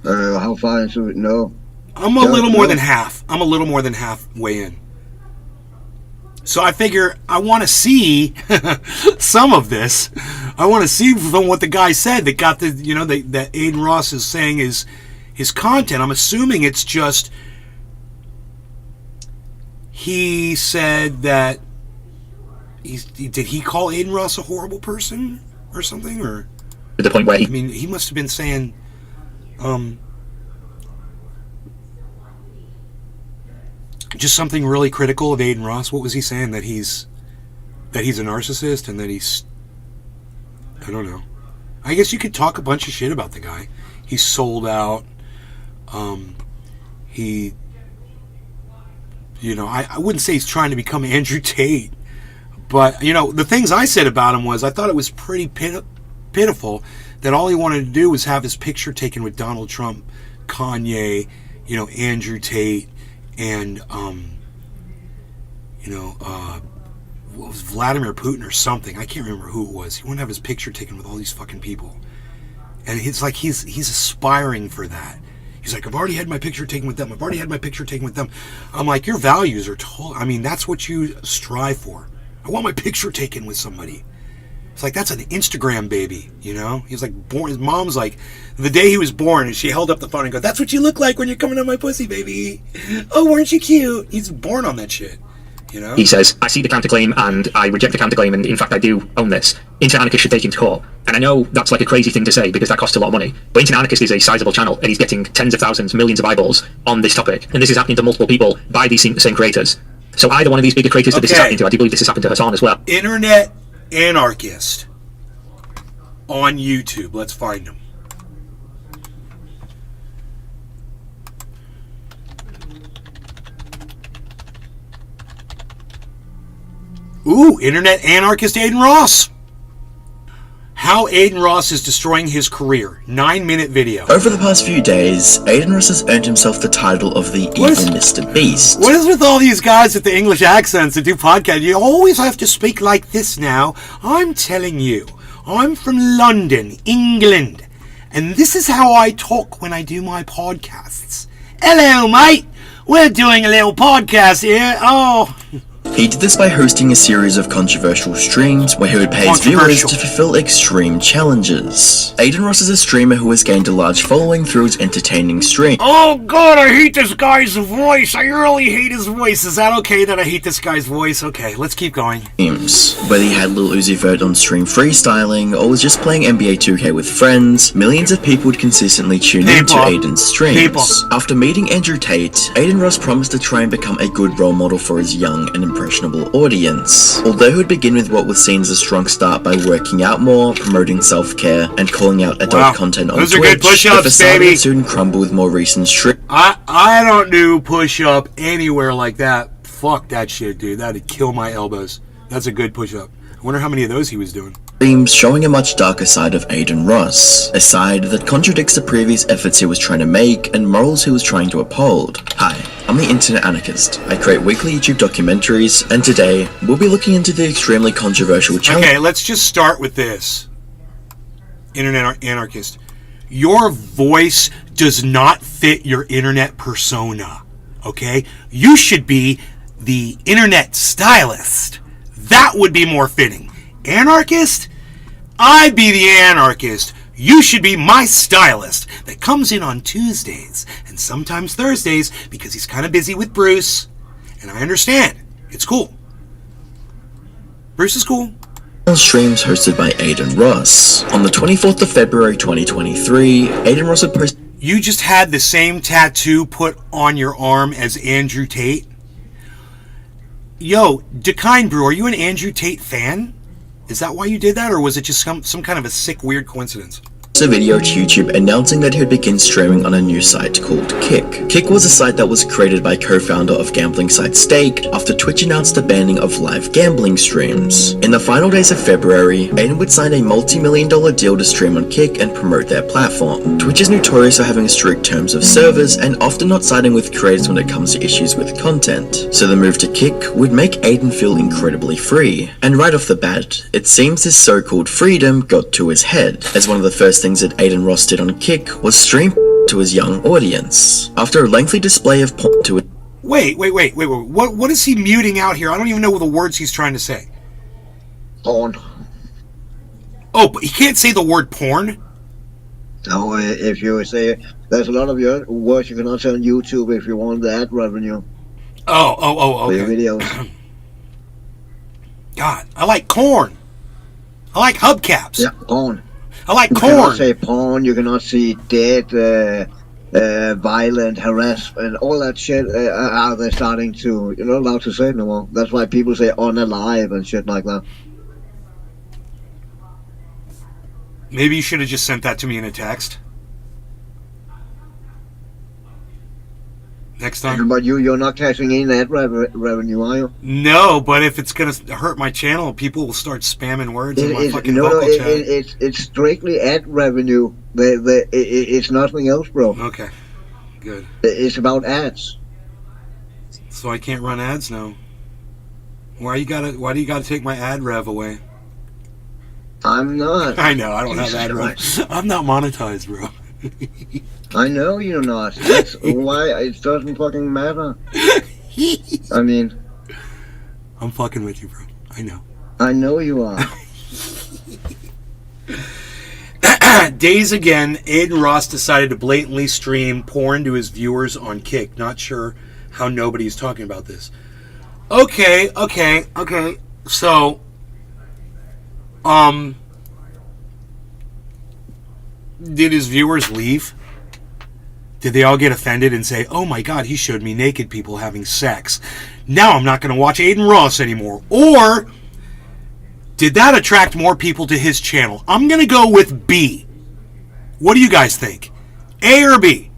How far into it? No. I'm a little more than half. I'm a little more than halfway in. So I figure I want to see some of this. I want to see from what the guy said that got the, you know, that Aiden Ross is saying is his content. I'm assuming it's just, he said that did he call Aiden Ross a horrible person or something, or the point where I mean, he must have been saying just something really critical of Aiden Ross. What was he saying? That he's a narcissist, and that he's, I don't know. I guess you could talk a bunch of shit about the guy. He's sold out. He, you know, I wouldn't say he's trying to become Andrew Tate, but you know, the things I said about him was I thought it was pretty pitiful that all he wanted to do was have his picture taken with Donald Trump, Kanye, you know, Andrew Tate, and what was Vladimir Putin or something. I can't remember who it was. He wanted to have his picture taken with all these fucking people, and it's like he's aspiring for that. He's like, I've already had my picture taken with them. I've already had my picture taken with them. I'm like, your values are I mean, that's what you strive for. I want my picture taken with somebody. It's like, that's an Instagram baby, you know? He's like born. His mom's like, the day he was born, and she held up the phone and goes, "That's what you look like when you're coming on my pussy, baby. Oh, aren't you cute?" He's born on that shit, you know? He says, "I see the counterclaim and I reject the counterclaim, and in fact I do own this. Internet Anarchist should take him to court." And I know that's like a crazy thing to say because that costs a lot of money, but Internet Anarchist is a sizable channel and he's getting tens of thousands, millions of eyeballs on this topic, and this is happening to multiple people by these same creators. So either one of these bigger creators that this is Okay. happening to, I do believe this has happened to Hassan as well. Internet Anarchist on YouTube. Let's find him. Ooh, Internet Anarchist Aiden Ross. How Aiden Ross is destroying his career. 9-minute video. Over the past few days, Aiden Ross has earned himself the title of the What Evil is- Mr. Beast. What is with all these guys with the English accents that do podcasts? You always have to speak like this now. I'm telling you, I'm from London, England, and this is how I talk when I do my podcasts. Hello, mate. We're doing a little podcast here. Oh, He did this by hosting a series of controversial streams where he would pay his viewers Controversial. to fulfill extreme challenges. Aiden Ross is a streamer who has gained a large following through his entertaining streams. oh God, I hate this guy's voice. I really hate his voice. Is that okay that I hate this guy's voice? Okay, let's keep going. Whether he had Lil Uzi Vert on stream freestyling or was just playing NBA 2K with friends, millions of people would consistently tune in to People. Aiden's streams. People. After meeting Andrew Tate, Aiden Ross promised to try and become a good role model for his young and impressionable audience. Although he would begin with what was seen as a strong start by working out more, promoting self-care, and calling out adult Wow. content on Those are Twitch, good push-ups, the facade baby. would soon crumble with more recent streams. I don't do push-up anywhere like that. Fuck that shit, dude. That'd kill my elbows. That's a good push-up. I wonder how many of those he was doing. Showing a much darker side of Aiden Ross, a side that contradicts the previous efforts he was trying to make and morals he was trying to uphold. Hi, I'm the Internet Anarchist. I create weekly YouTube documentaries, and today we'll be looking into the extremely controversial challenge. Okay, let's just start with this. Internet Anarchist. Your voice does not fit your internet persona. Okay? You should be the internet stylist. That would be more fitting. Anarchist? I'd be the anarchist. You should be my stylist that comes in on Tuesdays and sometimes Thursdays because he's kind of busy with Bruce. And I understand. It's cool. Bruce is cool. Streams hosted by Aiden Ross. On the 24th of February 2023, Aiden Ross had posted You just had the same tattoo put on your arm as Andrew Tate? Yo, Dekine Brew, are you an Andrew Tate fan? Is that why you did that, or was it just some kind of a sick, weird coincidence? a video to YouTube announcing that he would begin streaming on a new site called Kick. Kick was a site that was created by co-founder of gambling site Stake after Twitch announced the banning of live gambling streams. In the final days of February, Aiden would sign a multi-million-dollar deal to stream on Kick and promote their platform. Twitch is notorious for having strict terms of service and often not siding with creators when it comes to issues with content, so the move to Kick would make Aiden feel incredibly free. And right off the bat, it seems this so-called freedom got to his head, as one of the first things that Aiden Ross did on Kick was stream to his young audience. After a lengthy display of porn to it. Wait. What is he muting out here? I don't even know the words he's trying to say. Porn. Oh, but he can't say the word porn? No, if you say, there's a lot of your words you cannot say on YouTube if you want the ad revenue for your Okay. videos. God, I like corn. I like hubcaps. Yeah, porn. I like You cannot corn. say porn, you cannot see dead, violent, harassment, all that shit. Are they starting to, you're not allowed to say it no more. That's why people say unalive and shit like that. Maybe you should have just sent that to me in a text. Next time. But you're not cashing in ad revenue, are you? No, but if it's gonna hurt my channel, people will start spamming words in my fucking vocal chat. It's strictly ad revenue. It's nothing else, bro. Okay, good. It's about ads. So I can't run ads now. Why do you gotta take my ad rev away? I'm not. I know, I don't have Jesus ad rev. Christ. I'm not monetized, bro. I know you're not. That's why it doesn't fucking matter. I mean, I'm fucking with you, bro. I know. I know you are. Days again, Aiden Ross decided to blatantly stream porn to his viewers on Kick. Not sure how nobody's talking about this. Okay. So, did his viewers leave? Did they all get offended and say, oh my god, he showed me naked people having sex. Now I'm not going to watch Aiden Ross anymore. Or did that attract more people to his channel? I'm going to go with B. What do you guys think? A or B?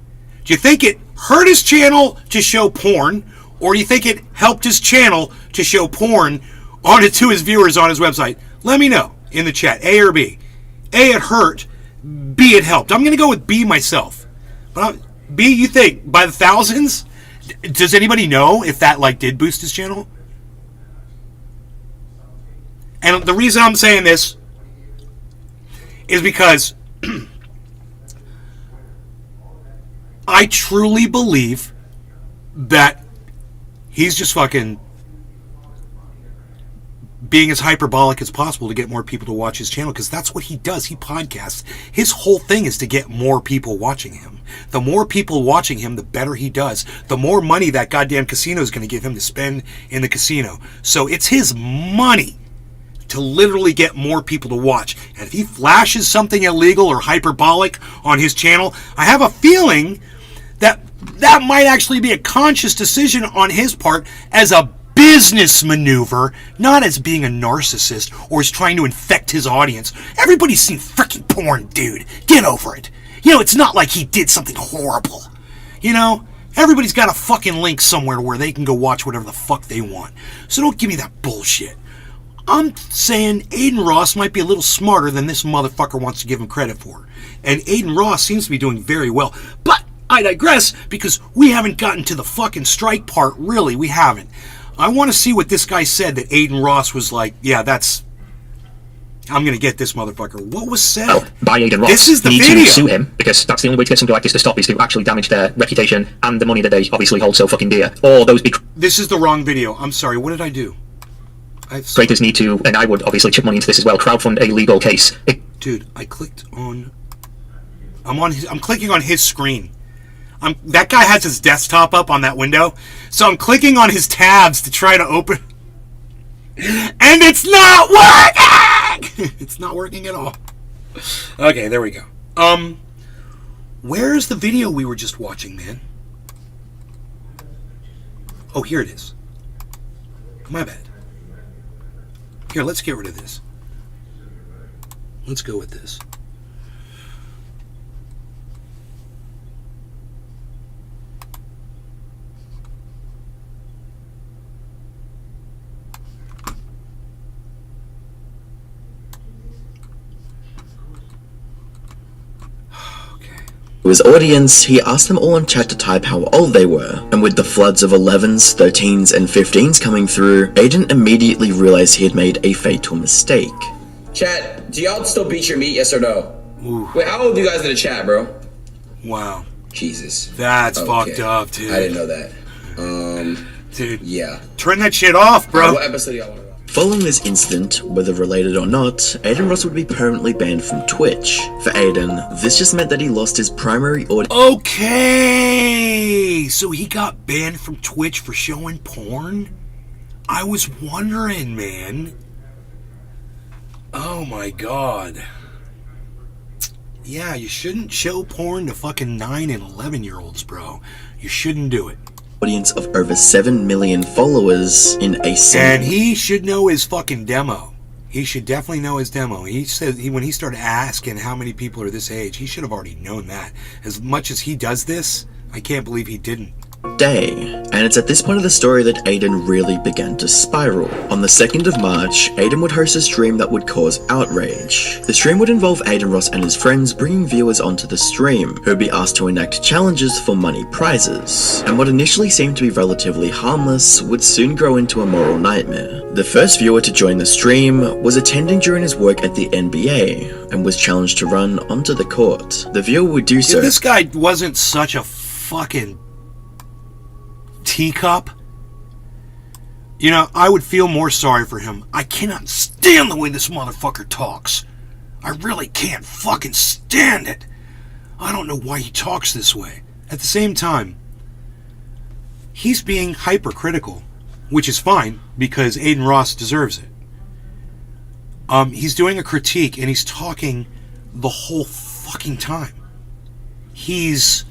Do you think it hurt his channel to show porn? Or do you think it helped his channel to show porn to his viewers on his website? Let me know in the chat. A or B? A, it hurt. B, it helped. I'm going to go with B myself. But B, you think by the thousands? Does anybody know if that did boost his channel? And the reason I'm saying this is because I truly believe that he's just fucking being as hyperbolic as possible to get more people to watch his channel, because that's what he does. He podcasts. His whole thing is to get more people watching him. The more people watching him, the better he does. The more money that goddamn casino is going to give him to spend in the casino. So it's his money to literally get more people to watch. And if he flashes something illegal or hyperbolic on his channel, I have a feeling that might actually be a conscious decision on his part as a business maneuver, not as being a narcissist or as trying to infect his audience. Everybody's seen freaking porn, dude. Get over it. It's not like he did something horrible. Everybody's got a fucking link somewhere where they can go watch whatever the fuck they want. So don't give me that bullshit. I'm saying Aiden Ross might be a little smarter than this motherfucker wants to give him credit for. And Aiden Ross seems to be doing very well. But I digress, because we haven't gotten to the fucking strike part, really. We haven't. I want to see what this guy said that Aiden Ross was like, yeah, I'm going to get this motherfucker. What was said? By Aiden Ross. This is the you need video. to sue him, because that's the only way to get something like this to stop, is to actually damage their reputation and the money that they obviously hold so fucking dear. Or those big This is the wrong video. I'm sorry. What did I do? creators need to, and I would obviously chip money into this as well, crowdfund a legal case. Dude, I clicked on... I'm clicking on his screen. That guy has his desktop up on that window, so I'm clicking on his tabs to try to open, and it's not working. It's not working at all. Okay, there we go. Where's the video we were just watching, man? Oh, here it is. My bad. Here, let's get rid of this. Let's go with this. To his audience, he asked them all in chat to type how old they were, and with the floods of 11s, 13s, and 15s coming through, Aiden immediately realized he had made a fatal mistake. Chat, do y'all still beat your meat, yes or no? Ooh. Wait, how old are you guys in the chat, bro? Wow. Jesus. That's fucked up, dude. I didn't know that. Dude. Yeah. Turn that shit off, bro. What episode do y'all want to watch? Following this incident, whether related or not, Aiden Ross would be permanently banned from Twitch. For Aiden, this just meant that he lost his primary audience. Okay, so he got banned from Twitch for showing porn? I was wondering, man. Oh my god. Yeah, you shouldn't show porn to fucking 9 and 11-year-olds, bro. You shouldn't do it. Of over 7 million followers in a single... And he should know his fucking demo. He should definitely know his demo. He said when he started asking how many people are this age, he should have already known that. As much as he does this, I can't believe he didn't. Day, and it's at this point of the story that Aiden really began to spiral. On the 2nd of March, Aiden would host a stream that would cause outrage. The stream would involve Aiden Ross and his friends bringing viewers onto the stream, who would be asked to enact challenges for money prizes. And what initially seemed to be relatively harmless would soon grow into a moral nightmare. The first viewer to join the stream was attending during his work at the NBA, and was challenged to run onto the court. The viewer would do so... If this guy wasn't such a fucking teacup, You know, I would feel more sorry for him. I cannot stand the way this motherfucker talks. I really can't fucking stand it. I don't know why he talks this way. At the same time, he's being hypercritical, which is fine because Aiden Ross deserves it. He's doing a critique and he's talking the whole fucking time. He's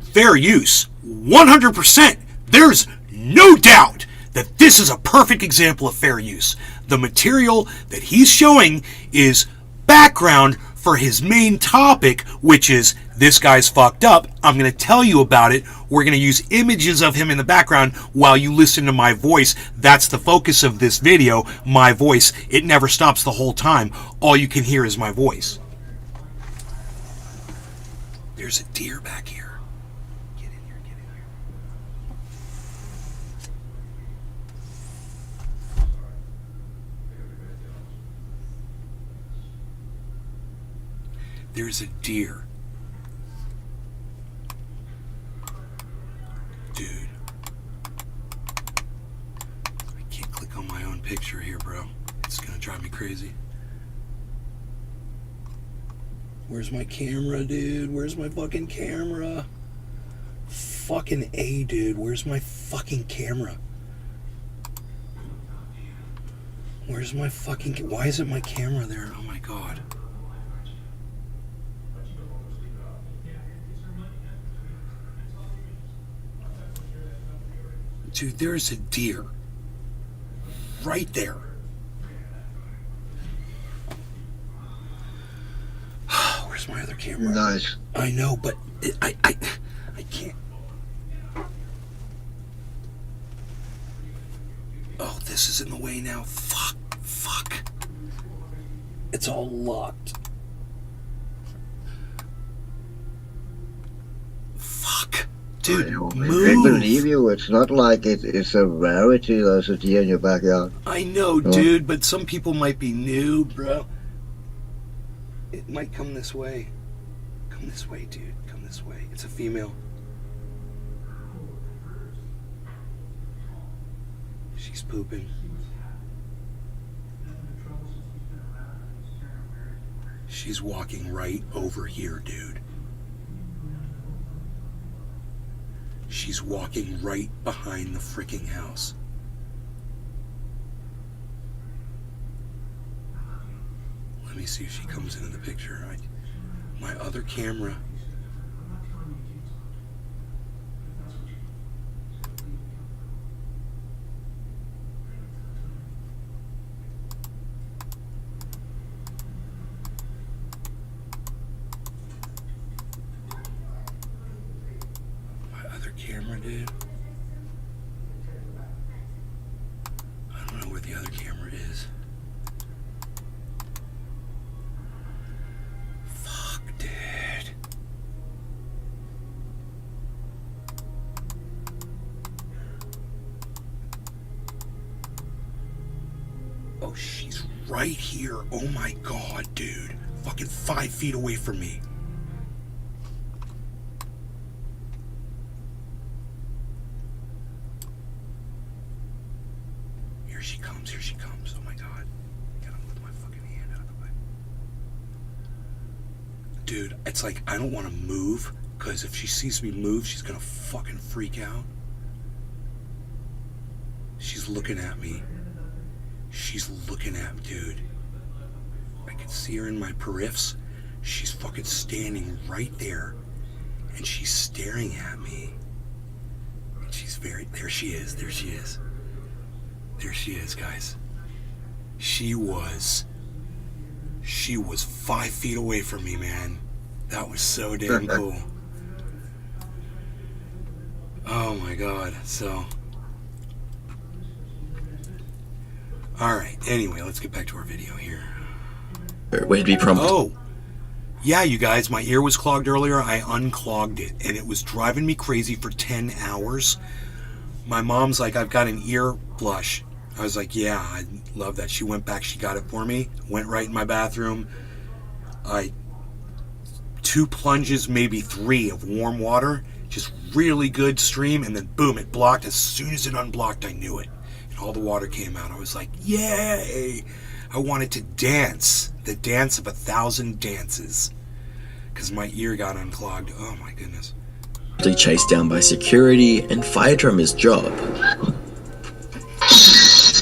fair use, 100%. There's no doubt that this is a perfect example of fair use. The material that he's showing is background for his main topic, which is this guy's fucked up. I'm going to tell you about it. We're going to use images of him in the background while you listen to my voice. That's the focus of this video, my voice. It never stops the whole time. All you can hear is my voice. There's a deer back here. Get in here, get in here. There's a deer. Dude. I can't click on my own picture here, bro. It's gonna drive me crazy. Where's my camera, dude? Where's my fucking camera? Fucking A, dude. Where's my fucking camera? Where's my fucking... Why isn't my camera there? Oh my god. Dude, there's a deer. Right there. Where's my other camera? Nice. I know, but I can't. Oh, this is in the way now. Fuck. It's all locked. Fuck. Dude, I move. believe you. It's not like it's a rarity. There's a deer in your backyard. I know, dude, but some people might be new, bro. It might come this way. Come this way, dude. Come this way. It's a female. She's pooping. She's walking right over here, dude. She's walking right behind the freaking house. Let me see if she comes into the picture. My other camera. Camera, dude. I don't know where the other camera is. Fuck, dude. Oh, she's right here. Oh my god, dude. Fucking 5 feet away from me. Here she comes. Oh my god. Gotta move my fucking hand out of the way. Dude, it's like I don't want to move, because if she sees me move, she's gonna fucking freak out. She's looking at me. She's looking at me, dude. I can see her in my periffs. She's fucking standing right there. And she's staring at me. And she's there she is. There she is. There she is, guys. She was 5 feet away from me, man. That was so damn cool. Oh my god. So, alright, anyway, let's get back to our video here. Would be prompted. Oh, yeah, you guys, my ear was clogged earlier. I unclogged it, and it was driving me crazy for 10 hours. My mom's like, I've got an ear flush. I was like, yeah, I love that. She went back, she got it for me, went right in my bathroom. 2 plunges, maybe 3 of warm water, just really good stream, and then boom, it blocked. As soon as it unblocked, I knew it. And all the water came out. I was like, yay! I wanted to dance. The dance of 1,000 dances. Because my ear got unclogged. Oh my goodness. Chased down by security and fired from his job.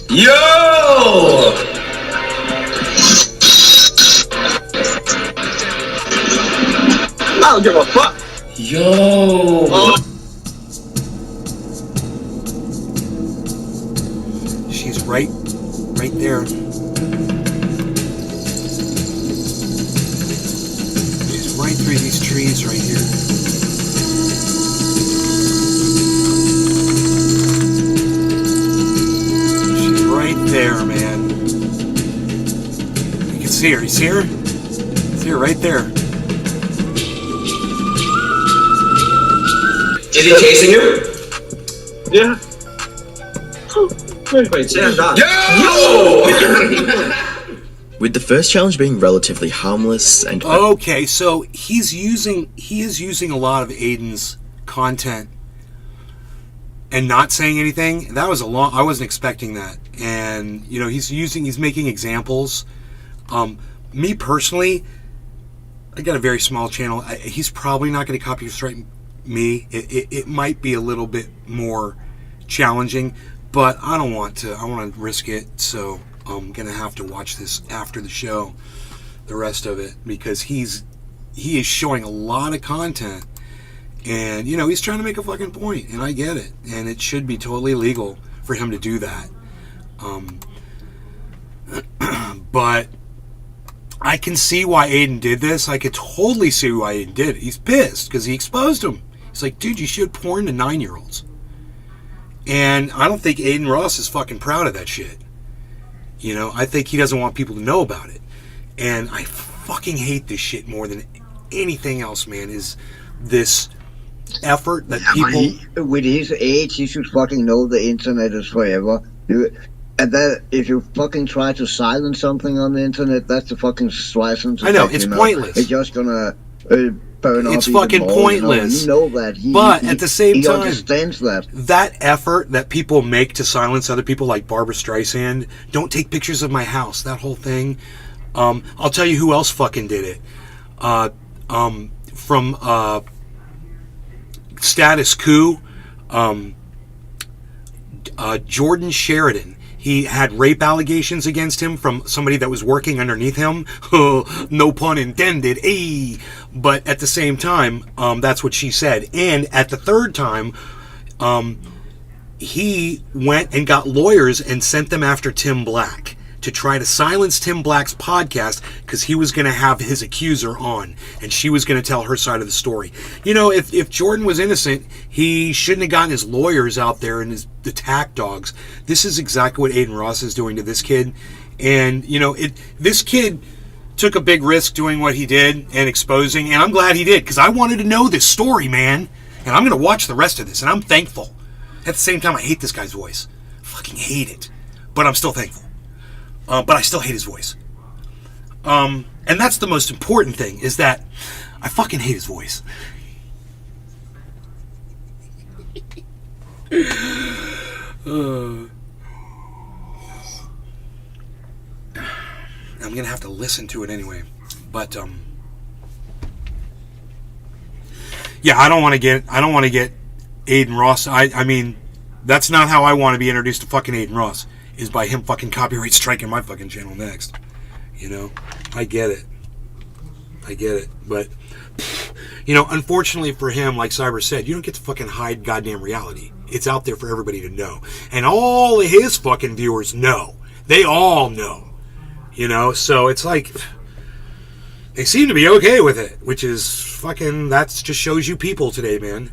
Yo! I don't give a fuck. Yo! She's right there. She's right through these trees right here. She's right there, man. You can see her. You see her? See her right there. Is he chasing you? Yeah. Wait, stand on. Yo! With the first challenge being relatively harmless and Okay, so he is using a lot of Aiden's content and not saying anything. That was I wasn't expecting that. And you know, he's making examples. Me personally, I got a very small channel. He's probably not going to copyright me. It might be a little bit more challenging, but I don't want to. I want to risk it, so I'm gonna have to watch this after the show, the rest of it, because he is showing a lot of content, and you know, he's trying to make a fucking point, and I get it, and it should be totally legal for him to do that. But I can see why Aiden did this. I could totally see why Aiden did it. He's pissed because he exposed him. He's like, dude, you showed porn to 9-year-olds. And I don't think Aiden Ross is fucking proud of that shit. You know, I think he doesn't want people to know about it. And I fucking hate this shit more than anything else, man, is this effort that people... With his age, he should fucking know the internet is forever. And that if you fucking try to silence something on the internet, that's the fucking license. I know, it's pointless. It's just gonna burn off. It's fucking more, pointless. You know that. But at the same time, he understands that. That effort that people make to silence other people, like Barbara Streisand, don't take pictures of my house, that whole thing. I'll tell you who else fucking did it. From Status Coup, Jordan Sheridan. He had rape allegations against him from somebody that was working underneath him. No pun intended. Ay. But at the same time, that's what she said. And at the third time, he went and got lawyers and sent them after Tim Black to try to silence Tim Black's podcast because he was going to have his accuser on and she was going to tell her side of the story. You know, if Jordan was innocent, he shouldn't have gotten his lawyers out there and the attack dogs. This is exactly what Aiden Ross is doing to this kid. And, you know, this kid took a big risk doing what he did and exposing, and I'm glad he did because I wanted to know this story, man. And I'm going to watch the rest of this, and I'm thankful. At the same time, I hate this guy's voice. I fucking hate it. But I'm still thankful. But I still hate his voice. And that's the most important thing, is that I fucking hate his voice. I'm gonna have to listen to it anyway. But yeah, I don't want to get Aiden Ross. I mean, that's not how I want to be introduced to fucking Aiden Ross, is by him fucking copyright striking my fucking channel next. You know, I get it. But you know, unfortunately for him, like Cyber said, you don't get to fucking hide goddamn reality. It's out there for everybody to know. And all of his fucking viewers know. They all know. You know, so it's like they seem to be okay with it, which is fucking, that just shows you people today, man.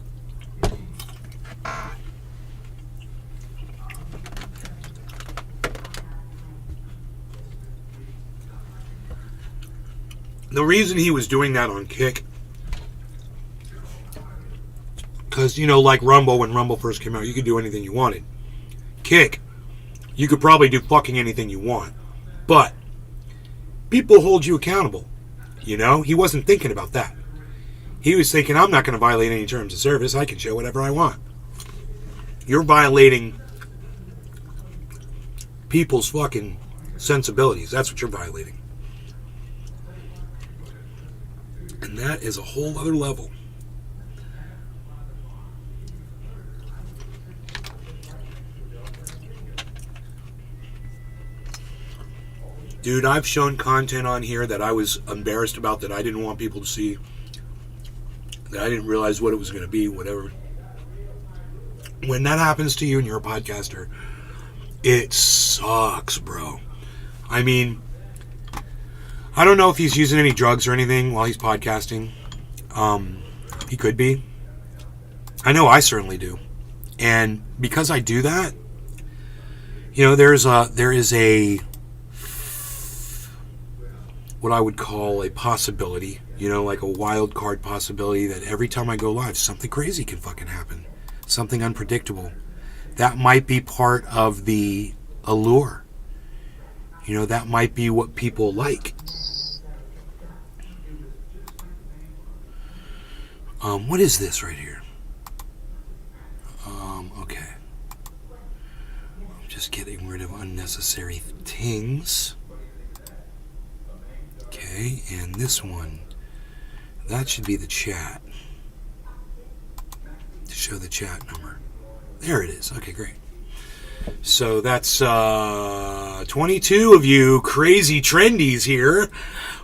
The reason he was doing that on Kick, because, you know, like Rumble, when Rumble first came out, you could do anything you wanted. Kick, you could probably do fucking anything you want. But people hold you accountable. You know, he wasn't thinking about that. He was thinking, I'm not going to violate any terms of service. I can show whatever I want. You're violating people's fucking sensibilities. That's what you're violating. And that is a whole other level. Dude, I've shown content on here that I was embarrassed about, that I didn't want people to see, that I didn't realize what it was going to be, whatever. When that happens to you and you're a podcaster, it sucks, bro. I mean, I don't know if he's using any drugs or anything while he's podcasting. He could be. I know I certainly do. And because I do that, you know, there is a what I would call a possibility, you know, like a wild card possibility that every time I go live, something crazy can fucking happen. Something unpredictable. That might be part of the allure. You know, that might be what people like. What is this right here? Okay. I'm just getting rid of unnecessary things. Okay, and this one, that should be the chat. To show the chat number. There it is. Okay, great. So that's 22 of you crazy trendies here.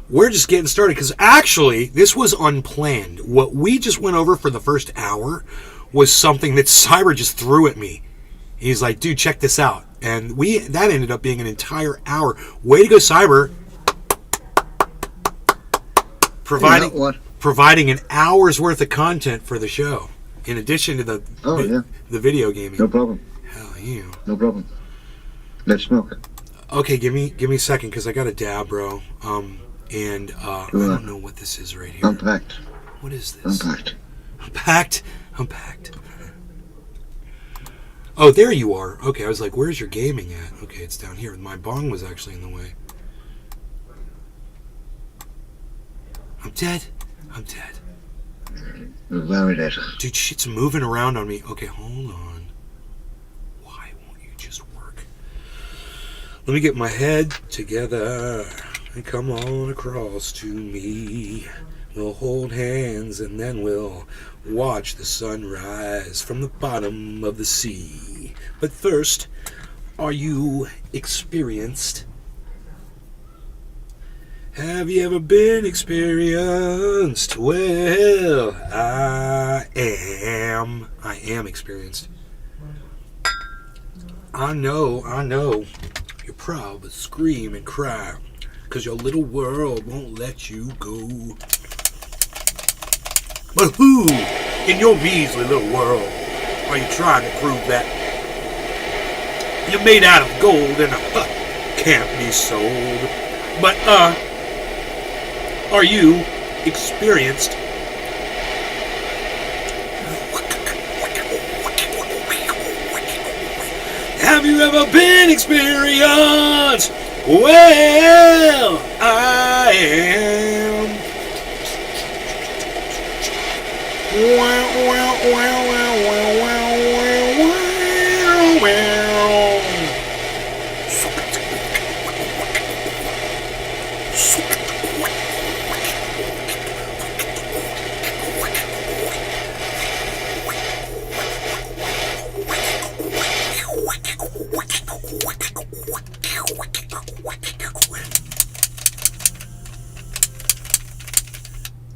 We're just getting started because actually this was unplanned. What we just went over for the first hour was something that Cyber just threw at me. He's like, dude, check this out. And that ended up being an entire hour. Way to go, Cyber. Providing an hour's worth of content for the show. In addition to the video gaming. No problem. Hell yeah. No problem. Let's smoke. Okay, give me a second because I got a dab, bro. And I don't know what this is right here. Unpacked. What is this? Unpacked. Unpacked. Oh, there you are. Okay, I was like, where's your gaming at? Okay, it's down here. My bong was actually in the way. I'm dead. Very dead. Dude, shit's moving around on me. Okay, hold on. Why won't you just work? Let me get my head together and come on across to me. We'll hold hands and then we'll watch the sun rise from the bottom of the sea. But first, are you experienced? Have you ever been experienced? Well, I am experienced. I know. You're probably scream and cry because your little world won't let you go. But who in your measly little world are you trying to prove that you're made out of gold and can't be sold? But, are you experienced? Have you ever been experienced? Well, I am.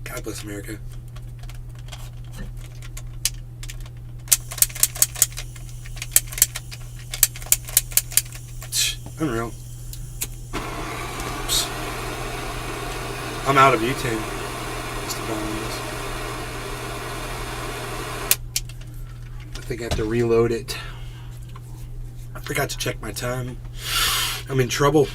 God bless America. Unreal. Oops. I'm out of butane. Just about on this. I think I have to reload it. I forgot to check my time. I'm in trouble.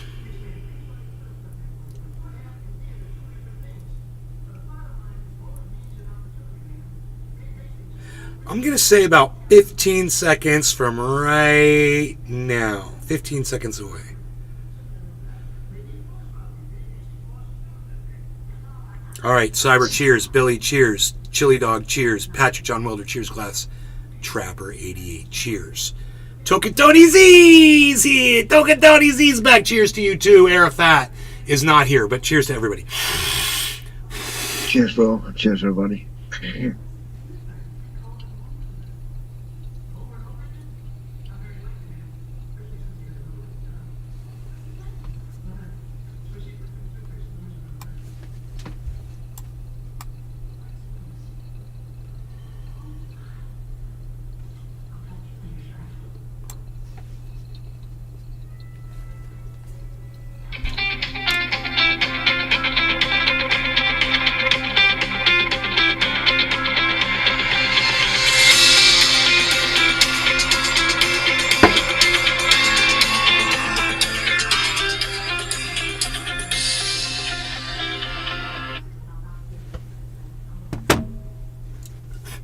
I'm going to say about 15 seconds from right now. 15 seconds away. All right, Cyber, cheers. Billy, cheers. Chili Dog, cheers. Patrick John Wilder, cheers. Glass Trapper 88, cheers. Tokatoni Z's here. Tokatoni Z's back. Cheers to you too. Arafat is not here, but cheers to everybody. Cheers, bro. Cheers, everybody.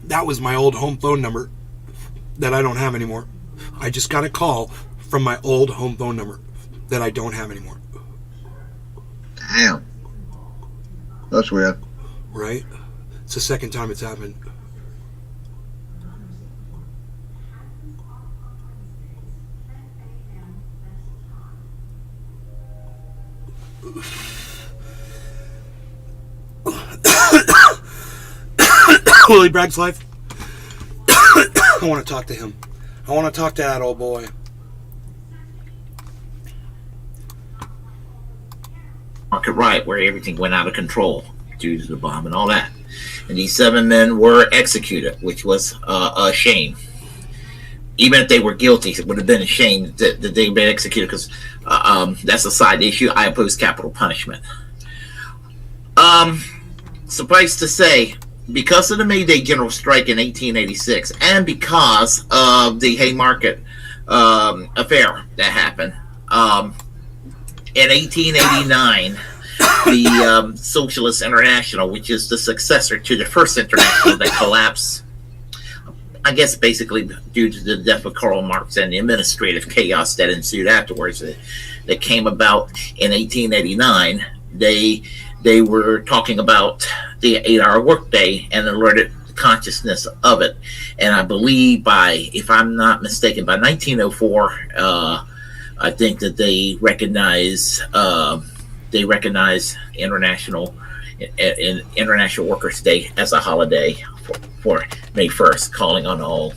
That was my old home phone number that I don't have anymore. I just got a call from my old home phone number that I don't have anymore. Damn. That's weird. Right? It's the second time it's happened. Willie Bragg's life. I want to talk to him. I want to talk to that old boy. Market right, where everything went out of control due to the bomb and all that. And these 7 men were executed, which was a shame. Even if they were guilty, it would have been a shame that they'd been executed, because that's a side issue. I oppose capital punishment. Suffice to say, because of the May Day general strike in 1886, and because of the Haymarket affair that happened, in 1889, the Socialist International, which is the successor to the First International that collapsed, I guess basically due to the death of Karl Marx and the administrative chaos that ensued afterwards, that came about in 1889, they were talking about the 8-hour workday and alerted consciousness of it. And I believe if I'm not mistaken, by 1904, I think that they recognize International Workers' Day as a holiday for May 1st, calling on all,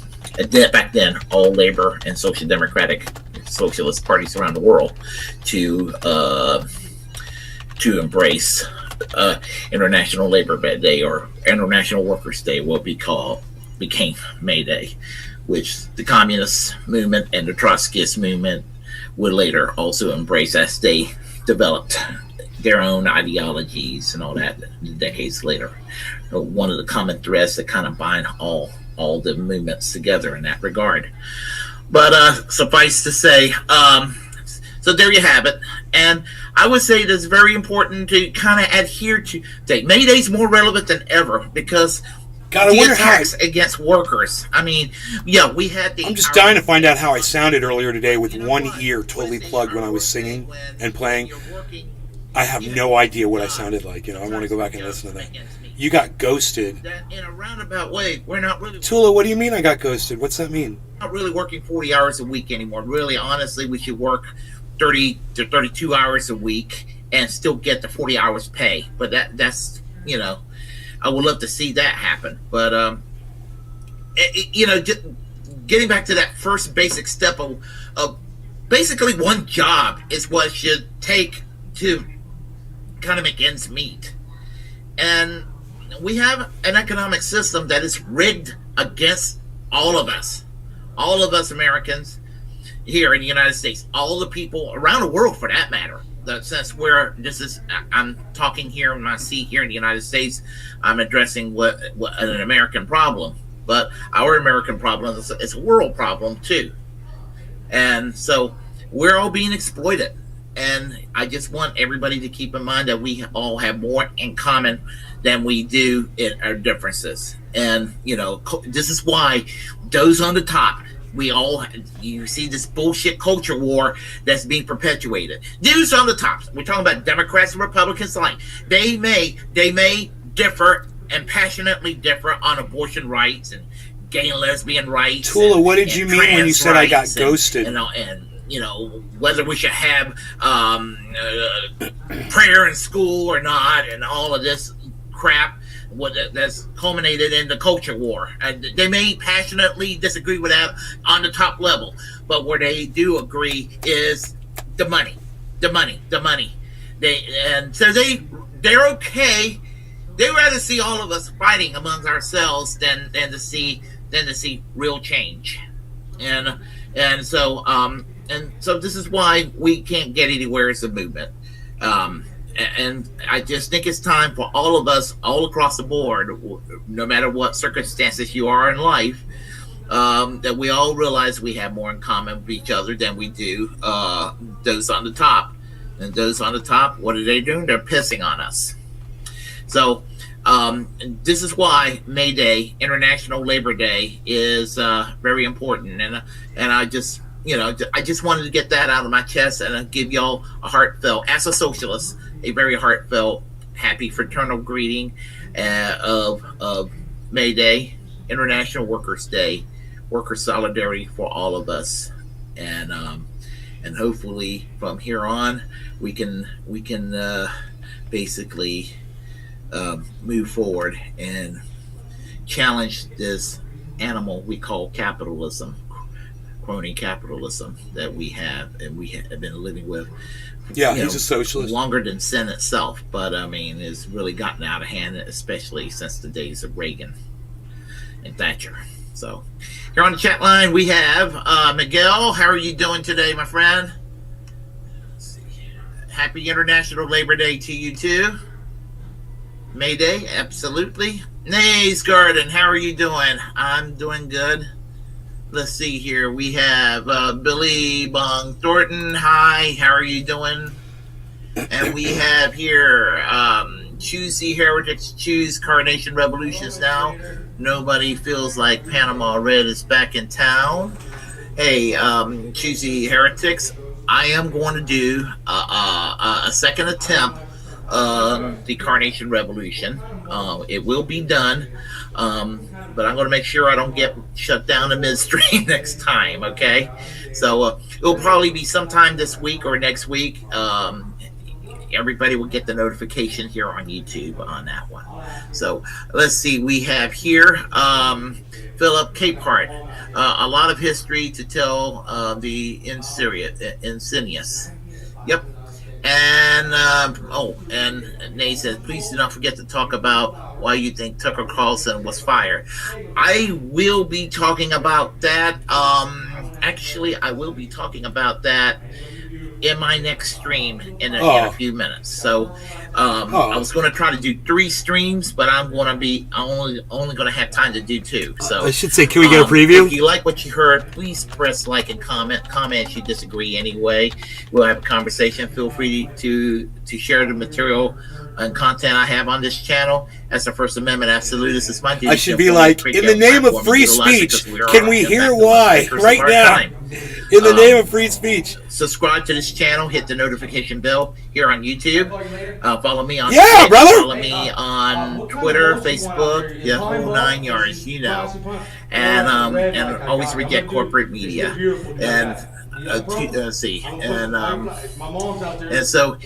back then, all labor and social democratic socialist parties around the world to embrace International Labor Day, or International Workers' Day, what became May Day, which the communist movement and the Trotskyist movement would later also embrace as they developed their own ideologies and all that decades later. One of the common threads that kind of bind all the movements together in that regard. But suffice to say, so there you have it. And I would say that it's very important to kind of adhere to May Day's more relevant than ever, because the attacks against workers. I mean, yeah, we had I'm just dying to find out how I sounded earlier today with one ear totally plugged when I was singing and playing. I have no idea what I sounded like. I want to go back and listen to that. You got ghosted. In a roundabout way, we're not really... Tula, what do you mean I got ghosted? What's that mean? Not really working 40 hours a week anymore. Really, honestly, we should work 30 to 32 hours a week and still get the 40 hours pay. But that's, I would love to see that happen. But, getting back to that first basic step of basically one job is what it should take to kind of make ends meet. And we have an economic system that is rigged against all of us Americans here in the United States, all the people around the world for that matter. Since I'm talking here in my seat here in the United States, I'm addressing what an American problem, but our American problem is a world problem too. And so we're all being exploited. And I just want everybody to keep in mind that we all have more in common than we do in our differences. And, this is why those on the top, you see this bullshit culture war that's being perpetuated. Those on the top, we're talking about Democrats and Republicans alike. They may differ and passionately differ on abortion rights and gay and lesbian rights. Tula, and, what did you mean when you trans said I got rights ghosted? And you know, whether we should have prayer in school or not, and all of this crap that's culminated in the culture war. And they may passionately disagree with that on the top level, but where they do agree is the money. They're okay. They rather see all of us fighting amongst ourselves than to see real change. And so this is why we can't get anywhere as a movement. And I just think it's time for all of us, all across the board, no matter what circumstances you are in life, that we all realize we have more in common with each other than we do those on the top. And those on the top, what are they doing? They're pissing on us. So this is why May Day, International Labor Day, is very important. And I just wanted to get that out of my chest and give y'all a heartfelt, as a socialist, a very heartfelt, happy fraternal greeting of May Day, International Workers' Day, worker solidarity for all of us, and hopefully from here on we can basically move forward and challenge this animal we call capitalism, crony capitalism, that we have and we have been living with. Yeah, he's a socialist. Longer than sin itself, but I mean, it's really gotten out of hand, especially since the days of Reagan and Thatcher. So, here on the chat line we have Miguel. How are you doing today, my friend? Let's see. Happy International Labor Day to you too. May Day, absolutely. Nays Garden, how are you doing? I'm doing good. Let's see here. We have Billy Bong Thornton. Hi, how are you doing? And we have here Choose the Heretics, Choose Carnation Revolutions Now. Nobody feels like Panama Red is back in town. Hey, Choose the Heretics. I am going to do a second attempt the Carnation Revolution. It will be done. But I'm going to make sure I don't get shut down in midstream next time, okay? So it'll probably be sometime this week or next week. Everybody will get the notification here on YouTube on that one. So let's see. We have here Philip Capehart. A lot of history to tell the Insidious. Yep. And and Nate says, please do not forget to talk about why you think Tucker Carlson was fired. I will be talking about that. Actually, I will be talking about that in my next stream in a few minutes. So I was going to try to do 3 streams, but I'm only going to have time to do 2. So I should say, can we get a preview? If you like what you heard, please press like and comment if you disagree anyway. We'll have a conversation. Feel free to share the material and content I have on this channel. As the First Amendment absolutist, it's my duty. I should be like, in the name of free speech, can we hear why right now? In the name of free speech. Subscribe to this channel, hit the notification bell here on YouTube. Follow me on Twitch, brother. Follow me on Twitter, Facebook, the whole 9 yards, you know. And always reject corporate media. And see, and so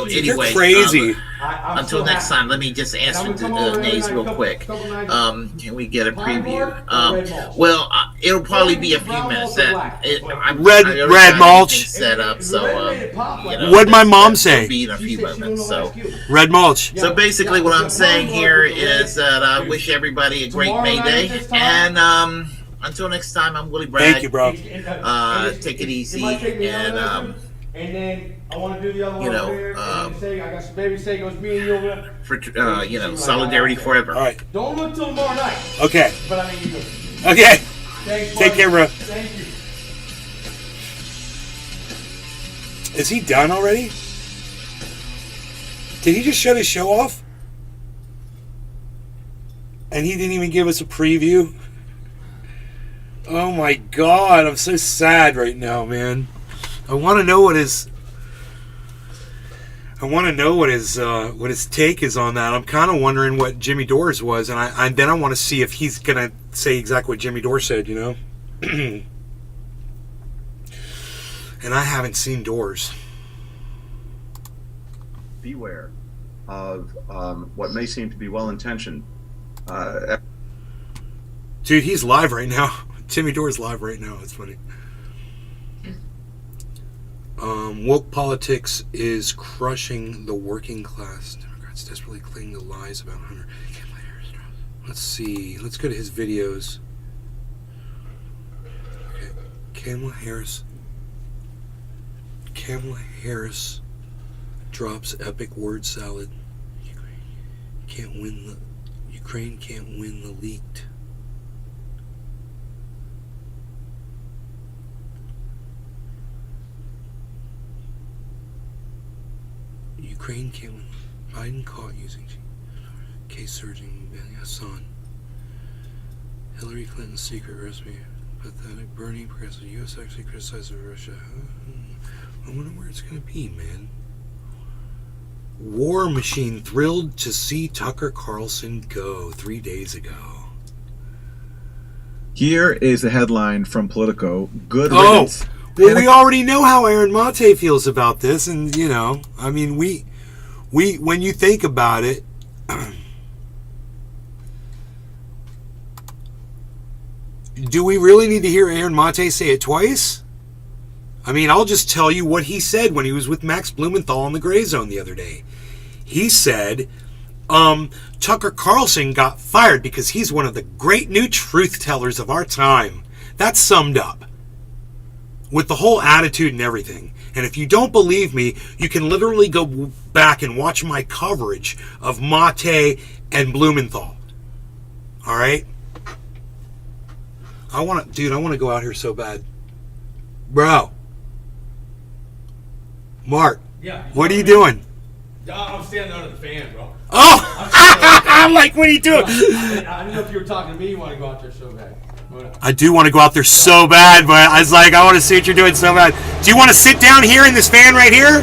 anyway, you're crazy. Until next time, let me just answer the nays real quick. Can we get a preview? Well, it'll probably be a few minutes. Red mulch set up, so what'd my mom say? Be in a few moments. So red mulch. So basically, what I'm saying here is that I wish everybody a great May Day, and until next time, I'm Willie Bragg. Thank you, bro. Take it easy, and then I want to do the other one over there. I got some baby say goes me and you over there. For solidarity forever. All right. Don't look till tomorrow night. Okay. But I mean, you do. Okay. Thanks, take care, bro. Thank you. Is he done already? Did he just shut his show off? And he didn't even give us a preview? Oh my God, I'm so sad right now, man. I want to know what his... I want to know what his take is on that. I'm kind of wondering what Jimmy Dore's was, and then I want to see if he's gonna say exactly what Jimmy Dore said. You know. And I haven't seen Doors. Beware of what may seem to be well-intentioned. Dude, he's live right now. Jimmy Dore's live right now. It's funny. Woke politics is crushing the working class. Democrats desperately cling to lies about Hunter. Let's see. Let's go to his videos. Okay. Kamala Harris drops epic word salad. Ukraine can't win the leaked. Ukraine can't win. Biden caught using case surging Hassan. Hillary Clinton's secret recipe. Pathetic. Bernie progressive. The U.S. actually criticized Russia. I wonder where it's going to be, man. War Machine thrilled to see Tucker Carlson go 3 days ago. Here is the headline from Politico. Good Oh, riddance. well, we already know how Aaron Mate feels about this, and you know, I mean, we when you think about it, do we really need to hear Aaron Mate say it twice? I mean, I'll just tell you what he said when he was with Max Blumenthal on the Gray Zone the other day. He said, Tucker Carlson got fired because he's one of the great new truth tellers of our time. That's summed up. With the whole attitude and everything. And if you don't believe me, you can literally go back and watch my coverage of Mate and Blumenthal. All right? I want to go out here so bad. Bro. Mark. Yeah. What are you doing? I'm standing under the fan, bro. Oh! I'm like, what are you doing? I don't know if you were talking to me. You want to go out there so bad. I do want to go out there so bad, but I was like, I want to see what you're doing so bad. Do you want to sit down here in this fan right here?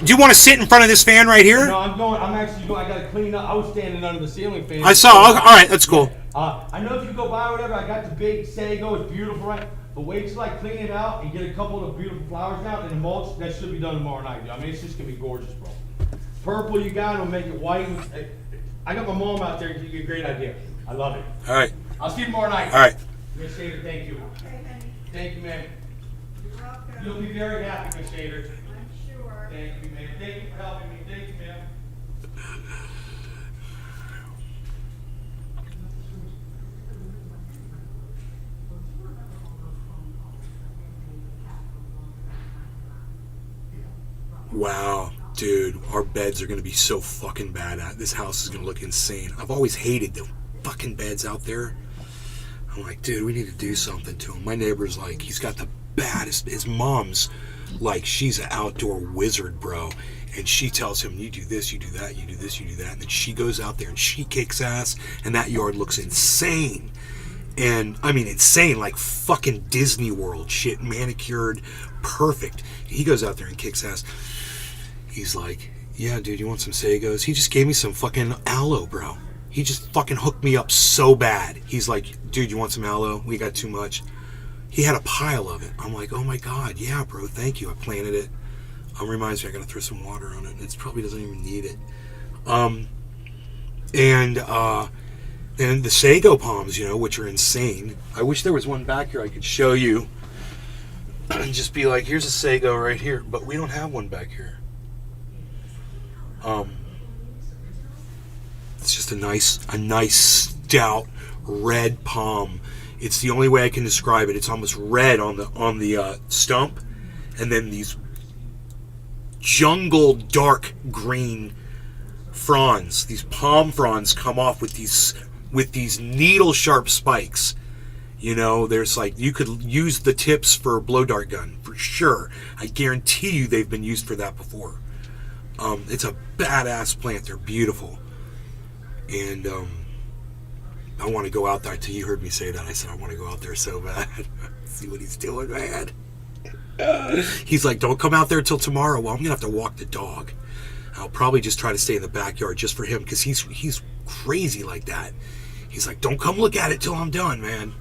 Do you want to sit in front of this fan right here? No, I'm actually going. I got to clean up. I was standing under the ceiling fan. I saw. All right, that's cool. I know if you go by or whatever, I got the big sago. It's beautiful, right? But wait till I clean it out and get a couple of beautiful flowers out and the mulch. That should be done tomorrow night. I mean, it's just gonna be gorgeous, bro. Purple you got, it'll make it white. I got my mom out there. You get a great idea. I love it. All right. I'll see you tomorrow night. All right. Miss Shader, thank you. Thank you, man. You'll be very happy, Miss Shader. I'm sure. Thank you, man. Thank you for helping me. Thank you, man. Wow, dude, our beds are going to be so fucking bad. This house is going to look insane. I've always hated the fucking beds out there. I'm like, dude, we need to do something to him. My neighbor's like, he's got the baddest. His mom's like, she's an outdoor wizard, bro. And she tells him, you do this, you do that, you do this, you do that. And then she goes out there and she kicks ass. And that yard looks insane. And, I mean, insane, like fucking Disney World shit. Manicured, perfect. He goes out there and kicks ass. He's like, yeah, dude, you want some Sagos? He just gave me some fucking aloe, bro. He just fucking hooked me up so bad. He's like, dude, you want some aloe? We got too much. He had a pile of it. I'm like, oh my God, yeah, bro, thank you. I planted it. Reminds me, I gotta throw some water on it. It probably doesn't even need it. And the sago palms, you know, which are insane. I wish there was one back here I could show you. And just be like, here's a sago right here. But we don't have one back here. It's just a nice stout red palm. It's the only way I can describe it. It's almost red on the stump, and then these jungle dark green fronds. These palm fronds come off with these needle sharp spikes. You know, there's like, you could use the tips for a blow dart gun for sure. I guarantee you they've been used for that before. It's a badass plant. They're beautiful. And I want to go out there. You heard me say that. I said I want to go out there so bad. See what he's doing, man. He's like, don't come out there till tomorrow. Well, I'm gonna have to walk the dog. I'll probably just try to stay in the backyard just for him because he's crazy like that. He's like, don't come look at it till I'm done, man.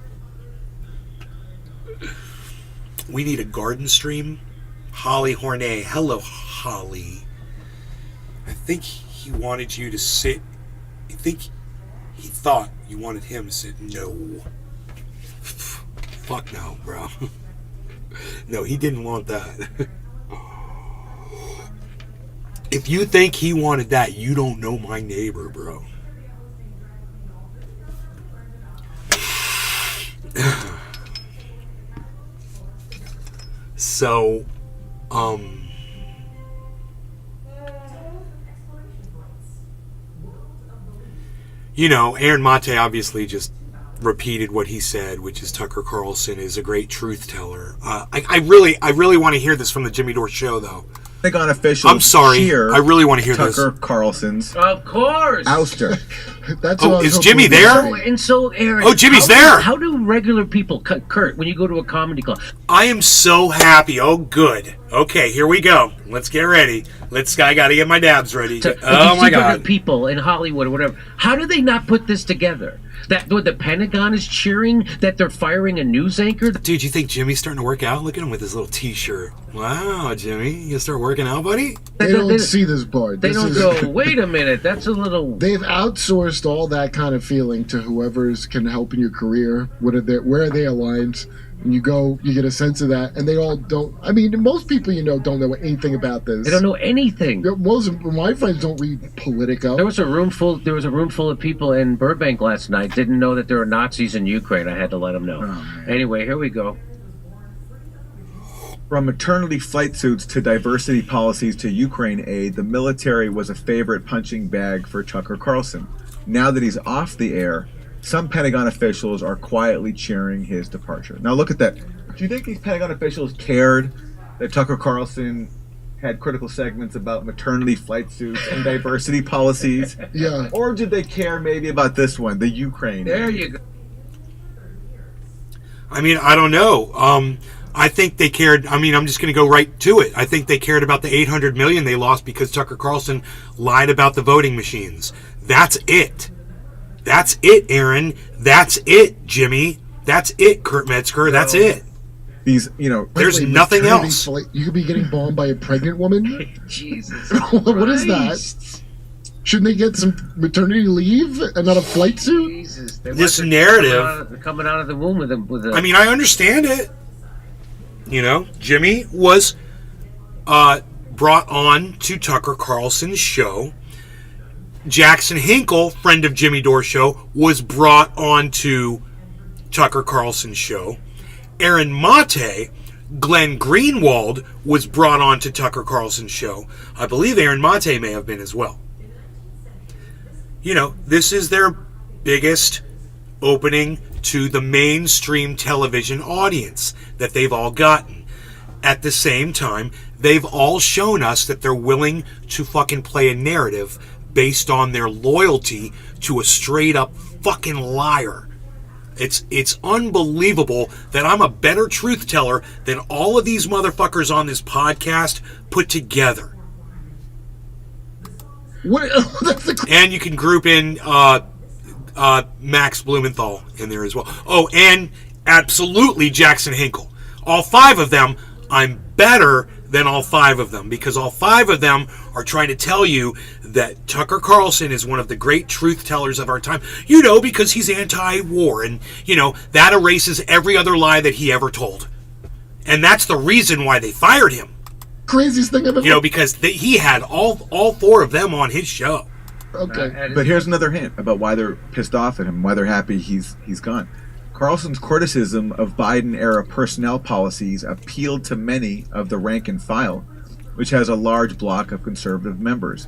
We need a garden stream. Holly Hornay. Hello, Holly. I think he wanted you to sit. I think he thought you wanted him to sit. No. Fuck no, bro. No, he didn't want that. If you think he wanted that, you don't know my neighbor, bro. So, you know, Aaron Mate obviously just repeated what he said, which is Tucker Carlson is a great truth teller. I really want to hear this from the Jimmy Dore show, though. Pentagon officials. I'm sorry. Cheer I really want to hear Tucker this. Carlson's Of course. ouster. That's Oh, is Jimmy there? And so, Aaron. Oh, Jimmy's how there. How do regular people, Kurt, when you go to a comedy club? I am so happy. Oh, good. Okay, here we go. Let's get ready. I got to get my dabs ready. Oh, my God. People in Hollywood or whatever. How do they not put this together? That the Pentagon is cheering that they're firing a news anchor? Dude, you think Jimmy's starting to work out? Look at him with his little t-shirt. Wow, Jimmy. You gonna start working out, buddy? They don't see this part. They This don't is- go, wait a minute, that's a little... They've outsourced all that kind of feeling to whoever's can help in your career. Where are they aligned? And you go, you get a sense of that, and they all don't. I mean, most people you know don't know anything about this. They don't know anything. Most of my friends don't read Politico. There was a room full of people in Burbank last night didn't know that there were Nazis in Ukraine. I had to let them know. Anyway, here we go. From maternity flight suits to diversity policies to Ukraine aid, the military was a favorite punching bag for Tucker Carlson. Now that he's off the air, some Pentagon officials are quietly cheering his departure. Now look at that. Do you think these Pentagon officials cared that Tucker Carlson had critical segments about maternity flight suits and diversity policies? Yeah. Or did they care maybe about this one, the Ukraine? There you go. I mean, I don't know. I think they cared. I mean, I'm just going to go right to it. I think they cared about the $800 million they lost because Tucker Carlson lied about the voting machines. That's it. That's it, Aaron. That's it, Jimmy. That's it, Kurt Metzger. That's it. These, you know, there's nothing else. You could be getting bombed by a pregnant woman. Jesus. What is that? Shouldn't they get some maternity leave and not a flight suit? Jesus. This narrative coming out of the womb with a I mean, I understand it. You know, Jimmy was brought on to Tucker Carlson's show. Jackson Hinkle, friend of Jimmy Dore's show, was brought on to Tucker Carlson's show. Aaron Mate, Glenn Greenwald, was brought on to Tucker Carlson's show. I believe Aaron Mate may have been as well. You know, this is their biggest opening to the mainstream television audience that they've all gotten. At the same time, they've all shown us that they're willing to fucking play a narrative based on their loyalty to a straight up fucking liar. It's unbelievable that I'm a better truth teller than all of these motherfuckers on this podcast put together. And you can group in Max Blumenthal in there as well. Oh, and absolutely Jackson Hinkle. All five of them, I'm better than all five of them because all five of them are trying to tell you that Tucker Carlson is one of the great truth tellers of our time. You know, because he's anti-war and, you know, that erases every other lie that he ever told. And that's the reason why they fired him. Craziest thing I've ever... You know, because he had all four of them on his show. Okay. But here's another hint about why they're pissed off at him, why they're happy he's gone. Carlson's criticism of Biden-era personnel policies appealed to many of the rank and file, which has a large block of conservative members.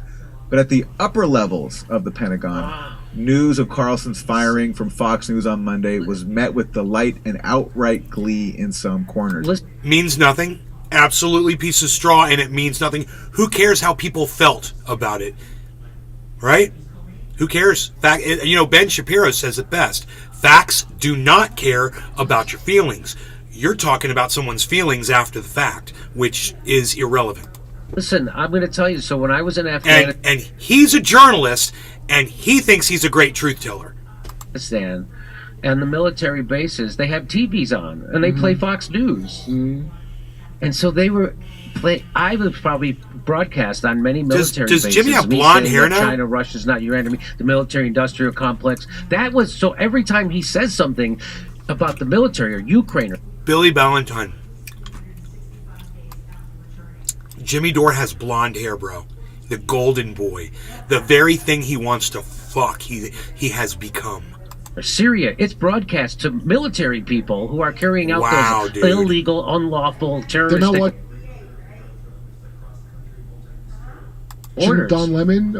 But at the upper levels of the Pentagon, news of Carlson's firing from Fox News on Monday was met with delight and outright glee in some corners. Means nothing. Absolutely piece of straw, and it means nothing. Who cares how people felt about it? Right? Who cares? You know, Ben Shapiro says it best. Facts do not care about your feelings. You're talking about someone's feelings after the fact, which is irrelevant. Listen, I'm going to tell you. So when I was in Afghanistan, And he's a journalist, and he thinks he's a great truth teller. and the military bases, they have TVs on, and they play Fox News. And so they were I was probably broadcast on many military does bases. Jimmy have Me blonde saying hair that now? China, Russia's not your enemy. The military-industrial complex. That was so. Every time he says something about the military or Ukraine, Billy Ballantyne. Jimmy Dore has blonde hair, bro. The golden boy. The very thing he wants to fuck, he has become. or Syria, it's broadcast to military people who are carrying out those dude. illegal, unlawful, They're not terroristic what orders. Don Lemon.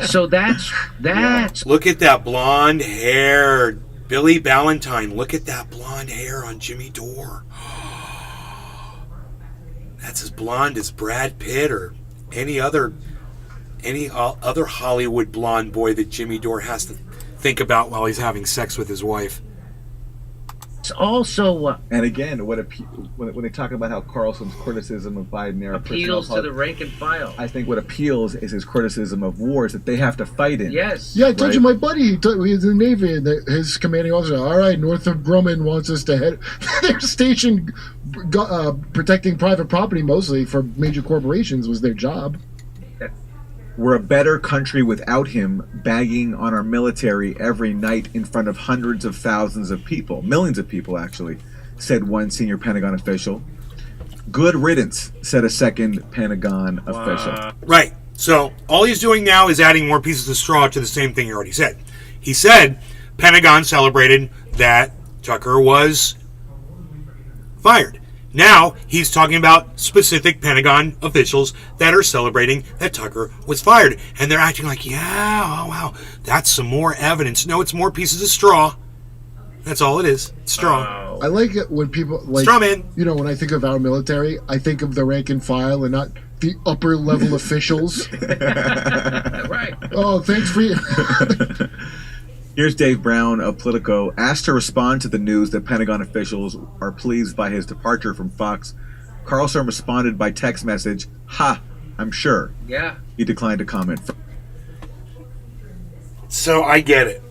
So that's Look at that blonde hair. Billy Ballantyne. Look at that blonde hair on Jimmy Dore. That's as blonde as Brad Pitt or any other Hollywood blonde boy that Jimmy Dore has to think about while he's having sex with his wife. It's also And again, when they talk about how Carlson's criticism of Biden era appeals personnel to the rank and file. I think what appeals is his criticism of wars that they have to fight in. Yes. Yeah, I told Right. you my buddy, he's in the Navy, and his commanding officer, all right, Northrop Grumman wants us to head. They're stationed protecting private property mostly for major corporations was their job. We're a better country without him bagging on our military every night in front of hundreds of thousands of people, millions of people actually, said one senior Pentagon official. Good riddance, said a second Pentagon official. Right. So all he's doing now is adding more pieces of straw to the same thing he already said. He said Pentagon celebrated that Tucker was fired. Now he's talking about specific Pentagon officials that are celebrating that Tucker was fired. And they're acting like, yeah, oh, wow, that's some more evidence. No, it's more pieces of straw. That's all it is. It's straw. I like it when people like Straw man. you know, when I think of our military, I think of the rank and file and not the upper level officials. Right. Oh, thanks for you. Here's Dave Brown of Politico. Asked to respond to the news that Pentagon officials are pleased by his departure from Fox, Carlson responded by text message, "Ha, I'm sure." Yeah. He declined to comment. So I get it.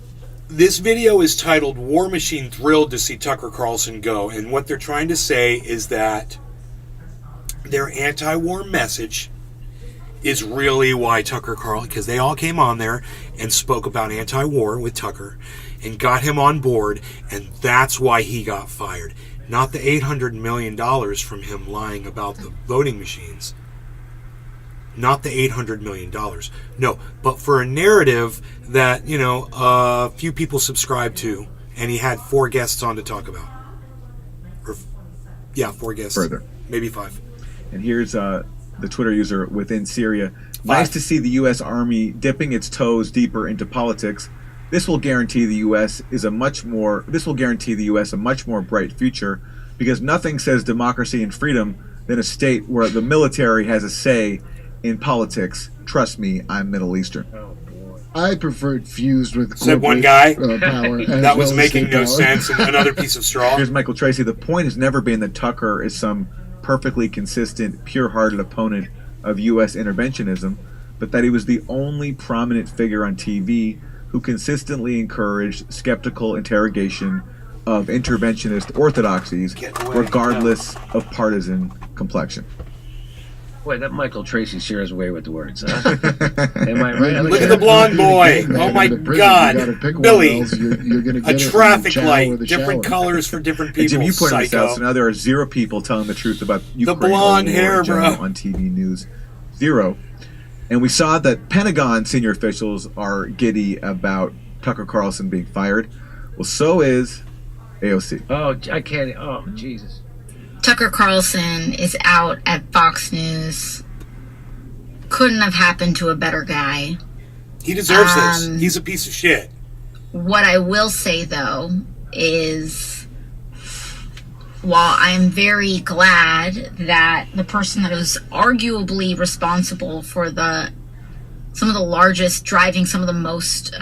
This video is titled War Machine Thrilled to See Tucker Carlson Go. And what they're trying to say is that their anti-war message is really why Tucker Carlson, because they all came on there and spoke about anti-war with Tucker and got him on board, and that's why he got fired. Not the $800 million from him lying about the voting machines. Not the $800 million. No, but for a narrative that, you know, a few people subscribed to, and he had 4 guests on to talk about. Or, yeah, 4 guests. Further. Maybe 5. And here's the Twitter user within Syria. Nice to see the U.S. Army dipping its toes deeper into politics. This will guarantee the U.S. a much more bright future, because nothing says democracy and freedom than a state where the military has a say in politics. Trust me, I'm Middle Eastern. I preferred fused with Said one guy power. that was making no sense, and another piece of straw. Here's Michael Tracy. The point has never been that Tucker is some perfectly consistent, pure-hearted opponent of U.S. interventionism, but that he was the only prominent figure on TV who consistently encouraged skeptical interrogation of interventionist orthodoxies, regardless of partisan complexion. Boy, that Michael Tracy sure has way with the words, huh? Am I right? Look at the blonde boy. Oh my God. Billy, a traffic light, different colors for different people. And Jim, you pointed this Psycho. out, so now there are 0 people telling the truth about Ukraine blonde or war hair, in general bro. on TV news. 0. And we saw that Pentagon senior officials are giddy about Tucker Carlson being fired. Well, so is AOC. Oh, I can't. Oh, Jesus. Tucker Carlson is out at Fox News. Couldn't have happened to a better guy. He deserves this. He's a piece of shit. What I will say, though, is while I'm very glad that the person that was arguably responsible for the some of the largest, driving some of the most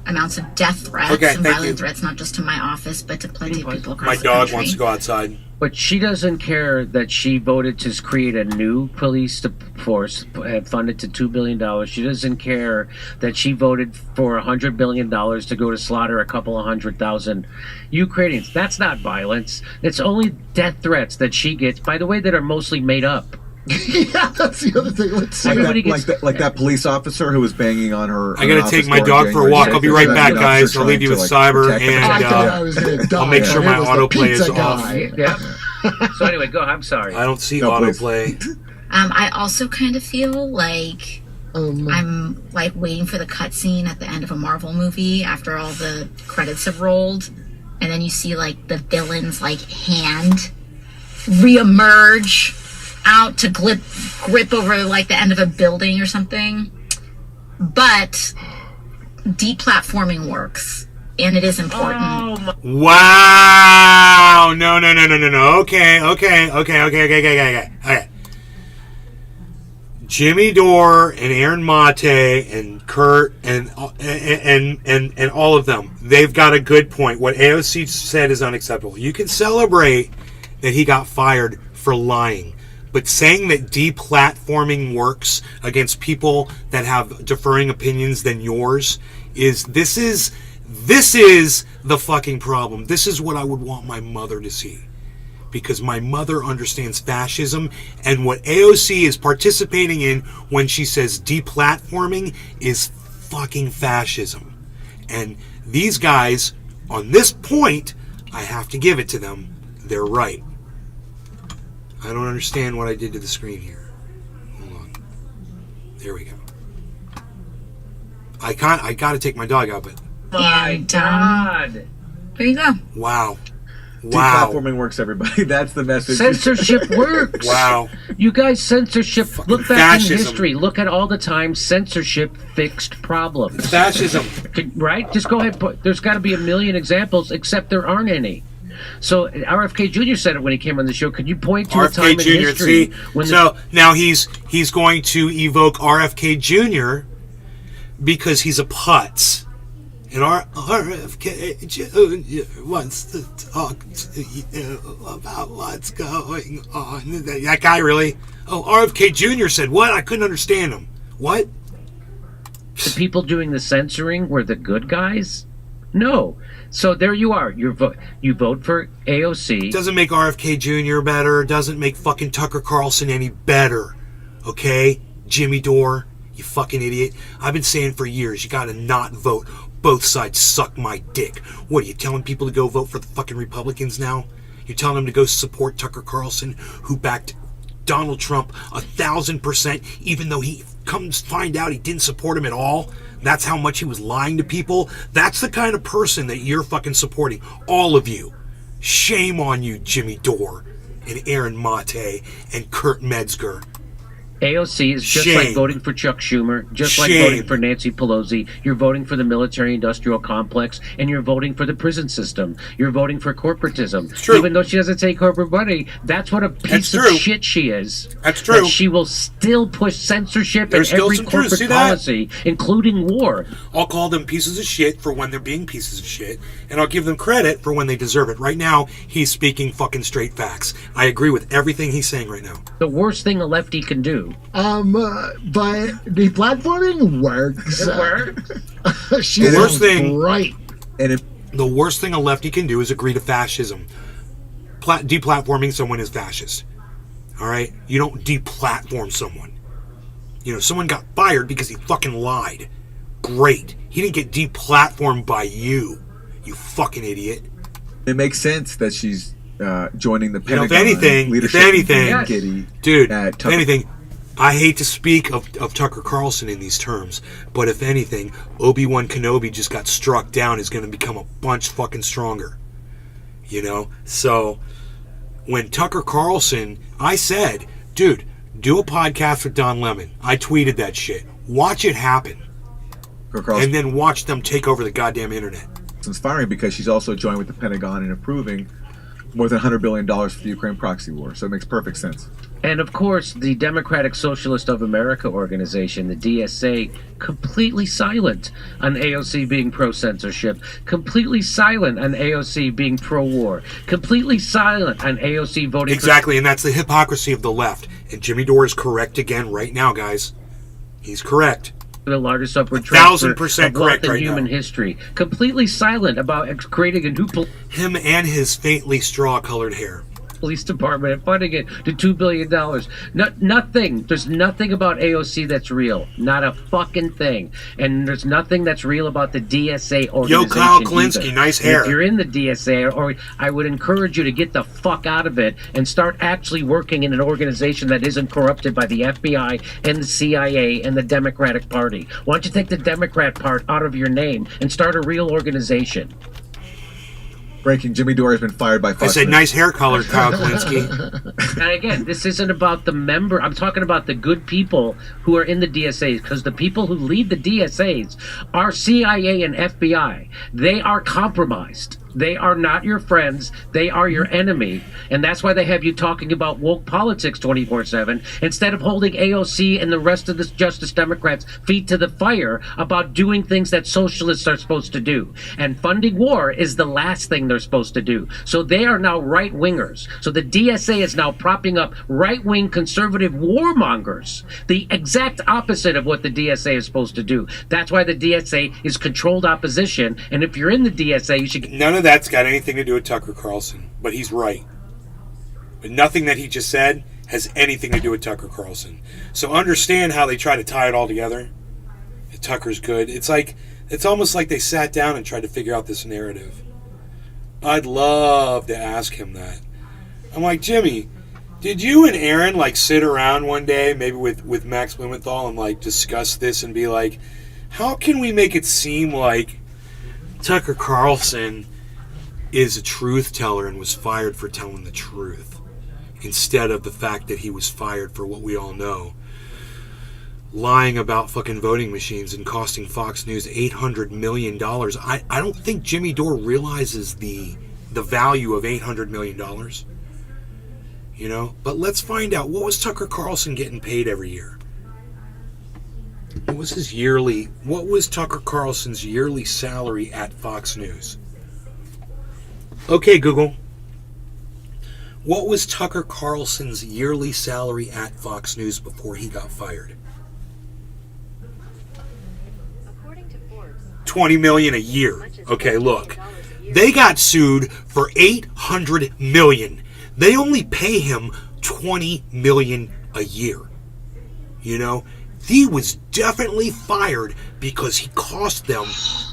amounts of death threats Okay, and thank violent you. threats, not just to my office, but to plenty of people across My the dog country. wants to go outside. But she doesn't care that she voted to create a new police force funded to $2 billion. She doesn't care that she voted for $100 billion to go to slaughter a couple of 100,000 Ukrainians. That's not violence. It's only death threats that she gets, by the way, that are mostly made up. Yeah, that's the other thing. Let's see. Like that police officer who was banging on her. I gotta take my dog for a walk. I'll be right back, guys. I'll leave you with Cyber, and I'll make sure my autoplay is off. Yeah. So anyway, go. I'm sorry. I don't see autoplay. I also kind of feel like I'm like waiting for the cutscene at the end of a Marvel movie after all the credits have rolled, and then you see like the villain's like hand reemerge out to grip over like the end of a building or something. But deplatforming works, and it is important. Wow! No. Okay. Jimmy Dore and Aaron Mate and Kurt and all of them, they've got a good point. What AOC said is unacceptable. You can celebrate that he got fired for lying. But saying that deplatforming works against people that have differing opinions than yours this is the fucking problem. This is what I would want my mother to see. Because my mother understands fascism, and what AOC is participating in when she says deplatforming is fucking fascism. And these guys, on this point, I have to give it to them, they're right. I don't understand what I did to the screen here. Hold on. There we go. I got to take my dog out, but... My God. There you go. Wow. Deplatforming works, everybody. That's the message. Censorship works. Wow. You guys, censorship. Look back fascism. in history. Look at all the time censorship fixed problems. Fascism. Right? Just go ahead. There's got to be a million examples, except there aren't any. So RFK Jr. said it when he came on the show. Could you point to a time in history when now he's going to evoke RFK Jr. because he's a putz. And RFK Jr. wants to talk to you about what's going on. That guy really? Oh, RFK Jr. said what? I couldn't understand him. What? The people doing the censoring were the good guys? No. So there you are. You vote for AOC. Doesn't make RFK Jr. better. Doesn't make fucking Tucker Carlson any better. Okay? Jimmy Dore, you fucking idiot. I've been saying for years, you gotta not vote. Both sides suck my dick. What, are you telling people to go vote for the fucking Republicans now? You're telling them to go support Tucker Carlson, who backed Donald Trump 1,000%, even though he comes find out he didn't support him at all? That's how much he was lying to people? That's the kind of person that you're fucking supporting. All of you. Shame on you, Jimmy Dore and Aaron Mate and Kurt Metzger. AOC is just like voting for Chuck Schumer, just like voting for Nancy Pelosi. You're voting for the military-industrial complex, and you're voting for the prison system. You're voting for corporatism. It's true. Even though she doesn't take corporate money, that's what a piece of shit she is. That's true. That she will still push censorship There's in still every some truth. corporate See that? policy, including war. I'll call them pieces of shit for when they're being pieces of shit, and I'll give them credit for when they deserve it. Right now, he's speaking fucking straight facts. I agree with everything he's saying right now. The worst thing a lefty can do. But deplatforming works. It works. She's The worst thing, right. And the worst thing a lefty can do is agree to fascism. Deplatforming someone is fascist. All right, you don't deplatform someone. You know, someone got fired because he fucking lied. Great. He didn't get deplatformed by you. You fucking idiot. It makes sense that she's joining the Pentagon. You know, if anything, dude, if anything, I hate to speak of Tucker Carlson in these terms, but if anything, Obi-Wan Kenobi just got struck down, is going to become a bunch fucking stronger. You know? So, when Tucker Carlson, I said, dude, do a podcast with Don Lemon. I tweeted that shit. Watch it happen. And then watch them take over the goddamn internet. It's firing because she's also joined with the Pentagon in approving more than $100 billion for the Ukraine proxy war. So it makes perfect sense. And of course, the Democratic Socialist of America organization, the DSA, completely silent on AOC being pro-censorship, completely silent on AOC being pro-war, completely silent on AOC voting exactly, and that's the hypocrisy of the left. And Jimmy Dore is correct again right now, guys. He's correct. The largest upward transfer 1,000% of correct wealth in right human now. history. Completely silent about creating a new Him and his faintly straw-colored hair. police department and funding it to $2 billion. Nothing. There's nothing about AOC that's real. Not a fucking thing. And there's nothing that's real about the DSA organization. Yo, Kyle Klinsky, either. nice And hair. if you're in the DSA, or I would encourage you to get the fuck out of it and start actually working in an organization that isn't corrupted by the FBI and the CIA and the Democratic Party. Why don't you take the Democrat part out of your name and start a real organization? Breaking: Jimmy Dore has been fired by Fox I said News. nice hair color, Kyle Klinsky. And again, this isn't about the member. I'm talking about the good people who are in the DSAs, because the people who lead the DSAs are CIA and FBI. They are compromised. They are not your friends. They are your enemy. And that's why they have you talking about woke politics 24/7 instead of holding AOC and the rest of the Justice Democrats' feet to the fire about doing things that socialists are supposed to do. And funding war is the last thing they're supposed to do. So they are now right-wingers. So the DSA is now propping up right-wing conservative warmongers, the exact opposite of what the DSA is supposed to do. That's why the DSA is controlled opposition. And if you're in the DSA, you should... None of that's got anything to do with Tucker Carlson, but he's right. But nothing that he just said has anything to do with Tucker Carlson. So understand how they try to tie it all together. Tucker's good. It's almost like they sat down and tried to figure out this narrative. I'd love to ask him that. I'm like, Jimmy, did you and Aaron sit around one day, maybe with Max Blumenthal, and discuss this and be like, how can we make it seem like Tucker Carlson is a truth teller and was fired for telling the truth, instead of the fact that he was fired for what we all know, lying about fucking voting machines and costing Fox News $800 million. I don't think Jimmy Dore realizes the value of $800 million. You know? But let's find out, what was Tucker Carlson getting paid every year? What was Tucker Carlson's yearly salary at Fox News? Okay, Google. What was Tucker Carlson's yearly salary at Fox News before he got fired? $20 million a year. Okay, look. They got sued for $800 million. They only pay him $20 million a year. You know? He was definitely fired because he cost them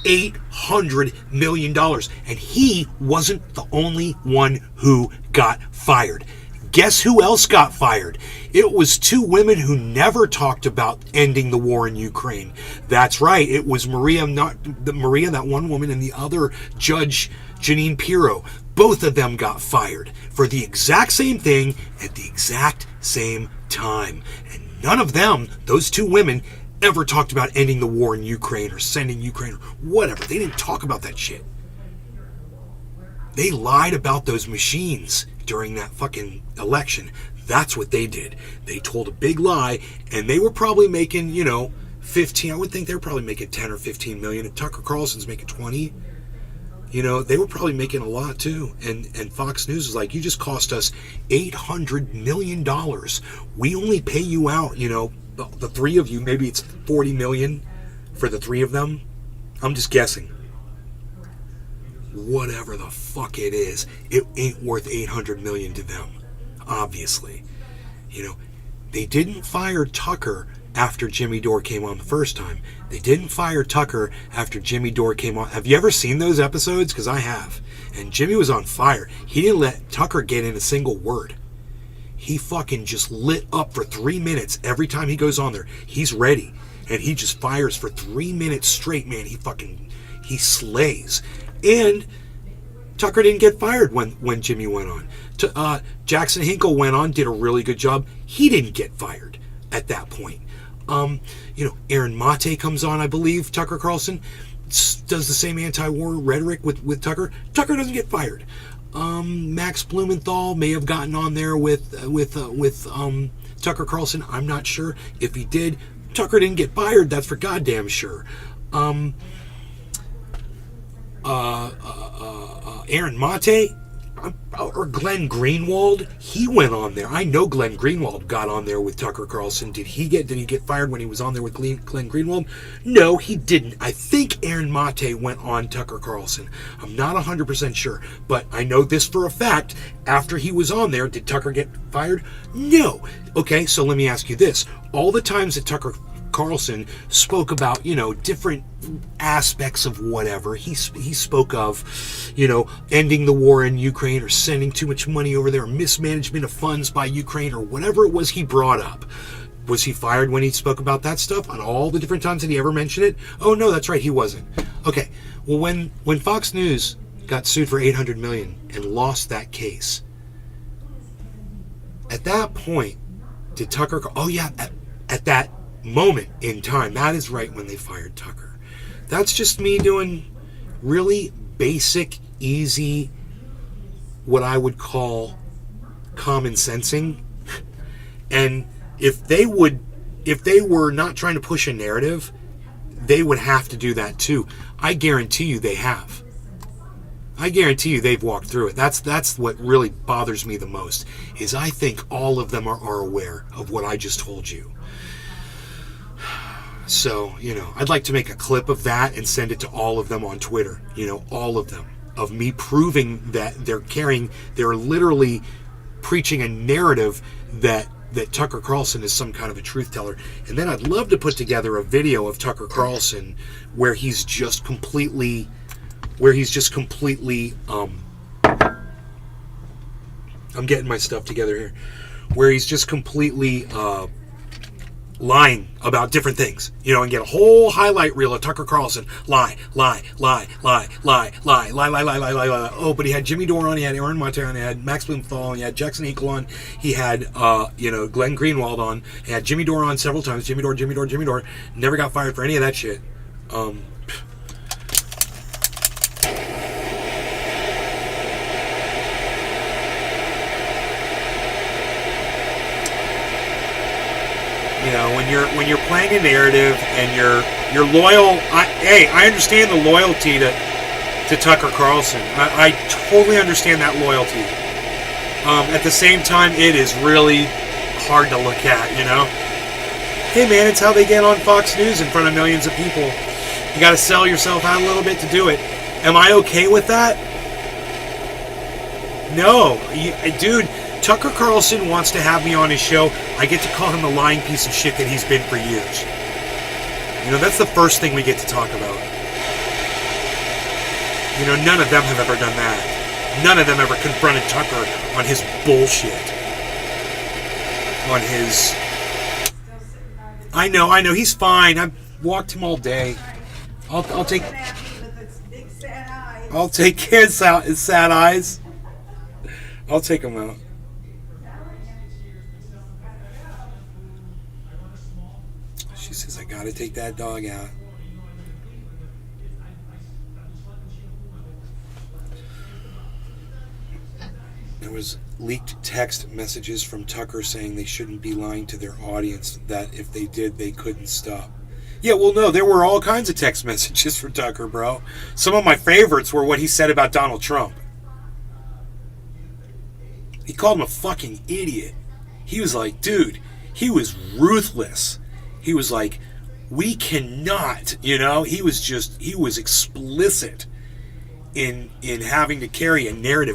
$800 million. And he wasn't the only one who got fired. Guess who else got fired? It was two women who never talked about ending the war in Ukraine. That's right. It was Maria, that one woman, and the other Judge Jeanine Pirro. Both of them got fired for the exact same thing at the exact same time. And none of them, those two women, ever talked about ending the war in Ukraine or sending Ukraine or whatever. They didn't talk about that shit. They lied about those machines during that fucking election. That's what they did. They told a big lie, and they were probably making, 15. I would think they were probably making 10 or 15 million. And Tucker Carlson's making 20. They were probably making a lot too. And Fox News is like, you just cost us $800 million. We only pay you out, the three of you, maybe it's $40 million for the three of them. I'm just guessing. Whatever the fuck it is, it ain't worth $800 million to them. Obviously. They didn't fire Tucker after Jimmy Dore came on the first time. They didn't fire Tucker after Jimmy Dore came on. Have you ever seen those episodes? Because I have. And Jimmy was on fire. He didn't let Tucker get in a single word. He fucking just lit up for 3 minutes every time he goes on there. He's ready. And he just fires for 3 minutes straight, man. He slays. And Tucker didn't get fired when Jimmy went on. Jackson Hinkle went on, did a really good job. He didn't get fired at that point. Aaron Mate comes on, I believe, Tucker Carlson. does the same anti-war rhetoric with Tucker. Tucker doesn't get fired. Max Blumenthal may have gotten on there with Tucker Carlson. I'm not sure. If he did, Tucker didn't get fired. That's for goddamn sure. Aaron Mate or Glenn Greenwald, he went on there. I know Glenn Greenwald got on there with Tucker Carlson. Did he get fired when he was on there with Glenn Greenwald? No, he didn't. I think Aaron Mate went on Tucker Carlson. I'm not 100% sure, but I know this for a fact. After he was on there, did Tucker get fired? No. Okay, so let me ask you this. All the times that Tucker Carlson spoke about, different aspects of whatever. He spoke of, ending the war in Ukraine or sending too much money over there, or mismanagement of funds by Ukraine, or whatever it was he brought up. Was he fired when he spoke about that stuff on all the different times that he ever mentioned it? Oh no, that's right, he wasn't. Okay, well when Fox News got sued for $800 million and lost that case, at that point, did Tucker? Oh yeah, at that moment in time, that is right when they fired Tucker. That's just me doing really basic, easy, what I would call common sensing. And if they were not trying to push a narrative, they would have to do that too. I guarantee you they have. I guarantee you they've walked through it. That's what really bothers me the most, is I think all of them are aware of what I just told you. So, I'd like to make a clip of that and send it to all of them on Twitter, all of them, of me proving that they're literally preaching a narrative that Tucker Carlson is some kind of a truth teller. And then I'd love to put together a video of Tucker Carlson where he's just completely, I'm getting my stuff together here, where he's just completely, lying about different things, and get a whole highlight reel of Tucker Carlson lie. Oh, but he had Jimmy Dore on, he had Aaron Mate on, he had Max Blumenthal, he had Jackson Hinkle on, he had Glenn Greenwald on, he had Jimmy Dore on several times. Jimmy Dore, never got fired for any of that shit. When you're playing a narrative and you're loyal, I understand the loyalty to Tucker Carlson. I totally understand that loyalty. At the same time, it is really hard to look at, Hey man, it's how they get on Fox News in front of millions of people. You got to sell yourself out a little bit to do it. Am I okay with that? No, dude. Tucker Carlson wants to have me on his show. I get to call him the lying piece of shit that he's been for years. That's the first thing we get to talk about. None of them have ever done that. None of them ever confronted Tucker on his bullshit. On his... I know, he's fine. I've walked him all day. I'll take care of his sad eyes. I'll take him out. She says, I gotta take that dog out. There was leaked text messages from Tucker saying they shouldn't be lying to their audience, that if they did, they couldn't stop. Yeah, well, no, there were all kinds of text messages from Tucker, bro. Some of my favorites were what he said about Donald Trump. He called him a fucking idiot. He was like, dude, he was ruthless. He was like, we cannot, he was explicit in having to carry a narrative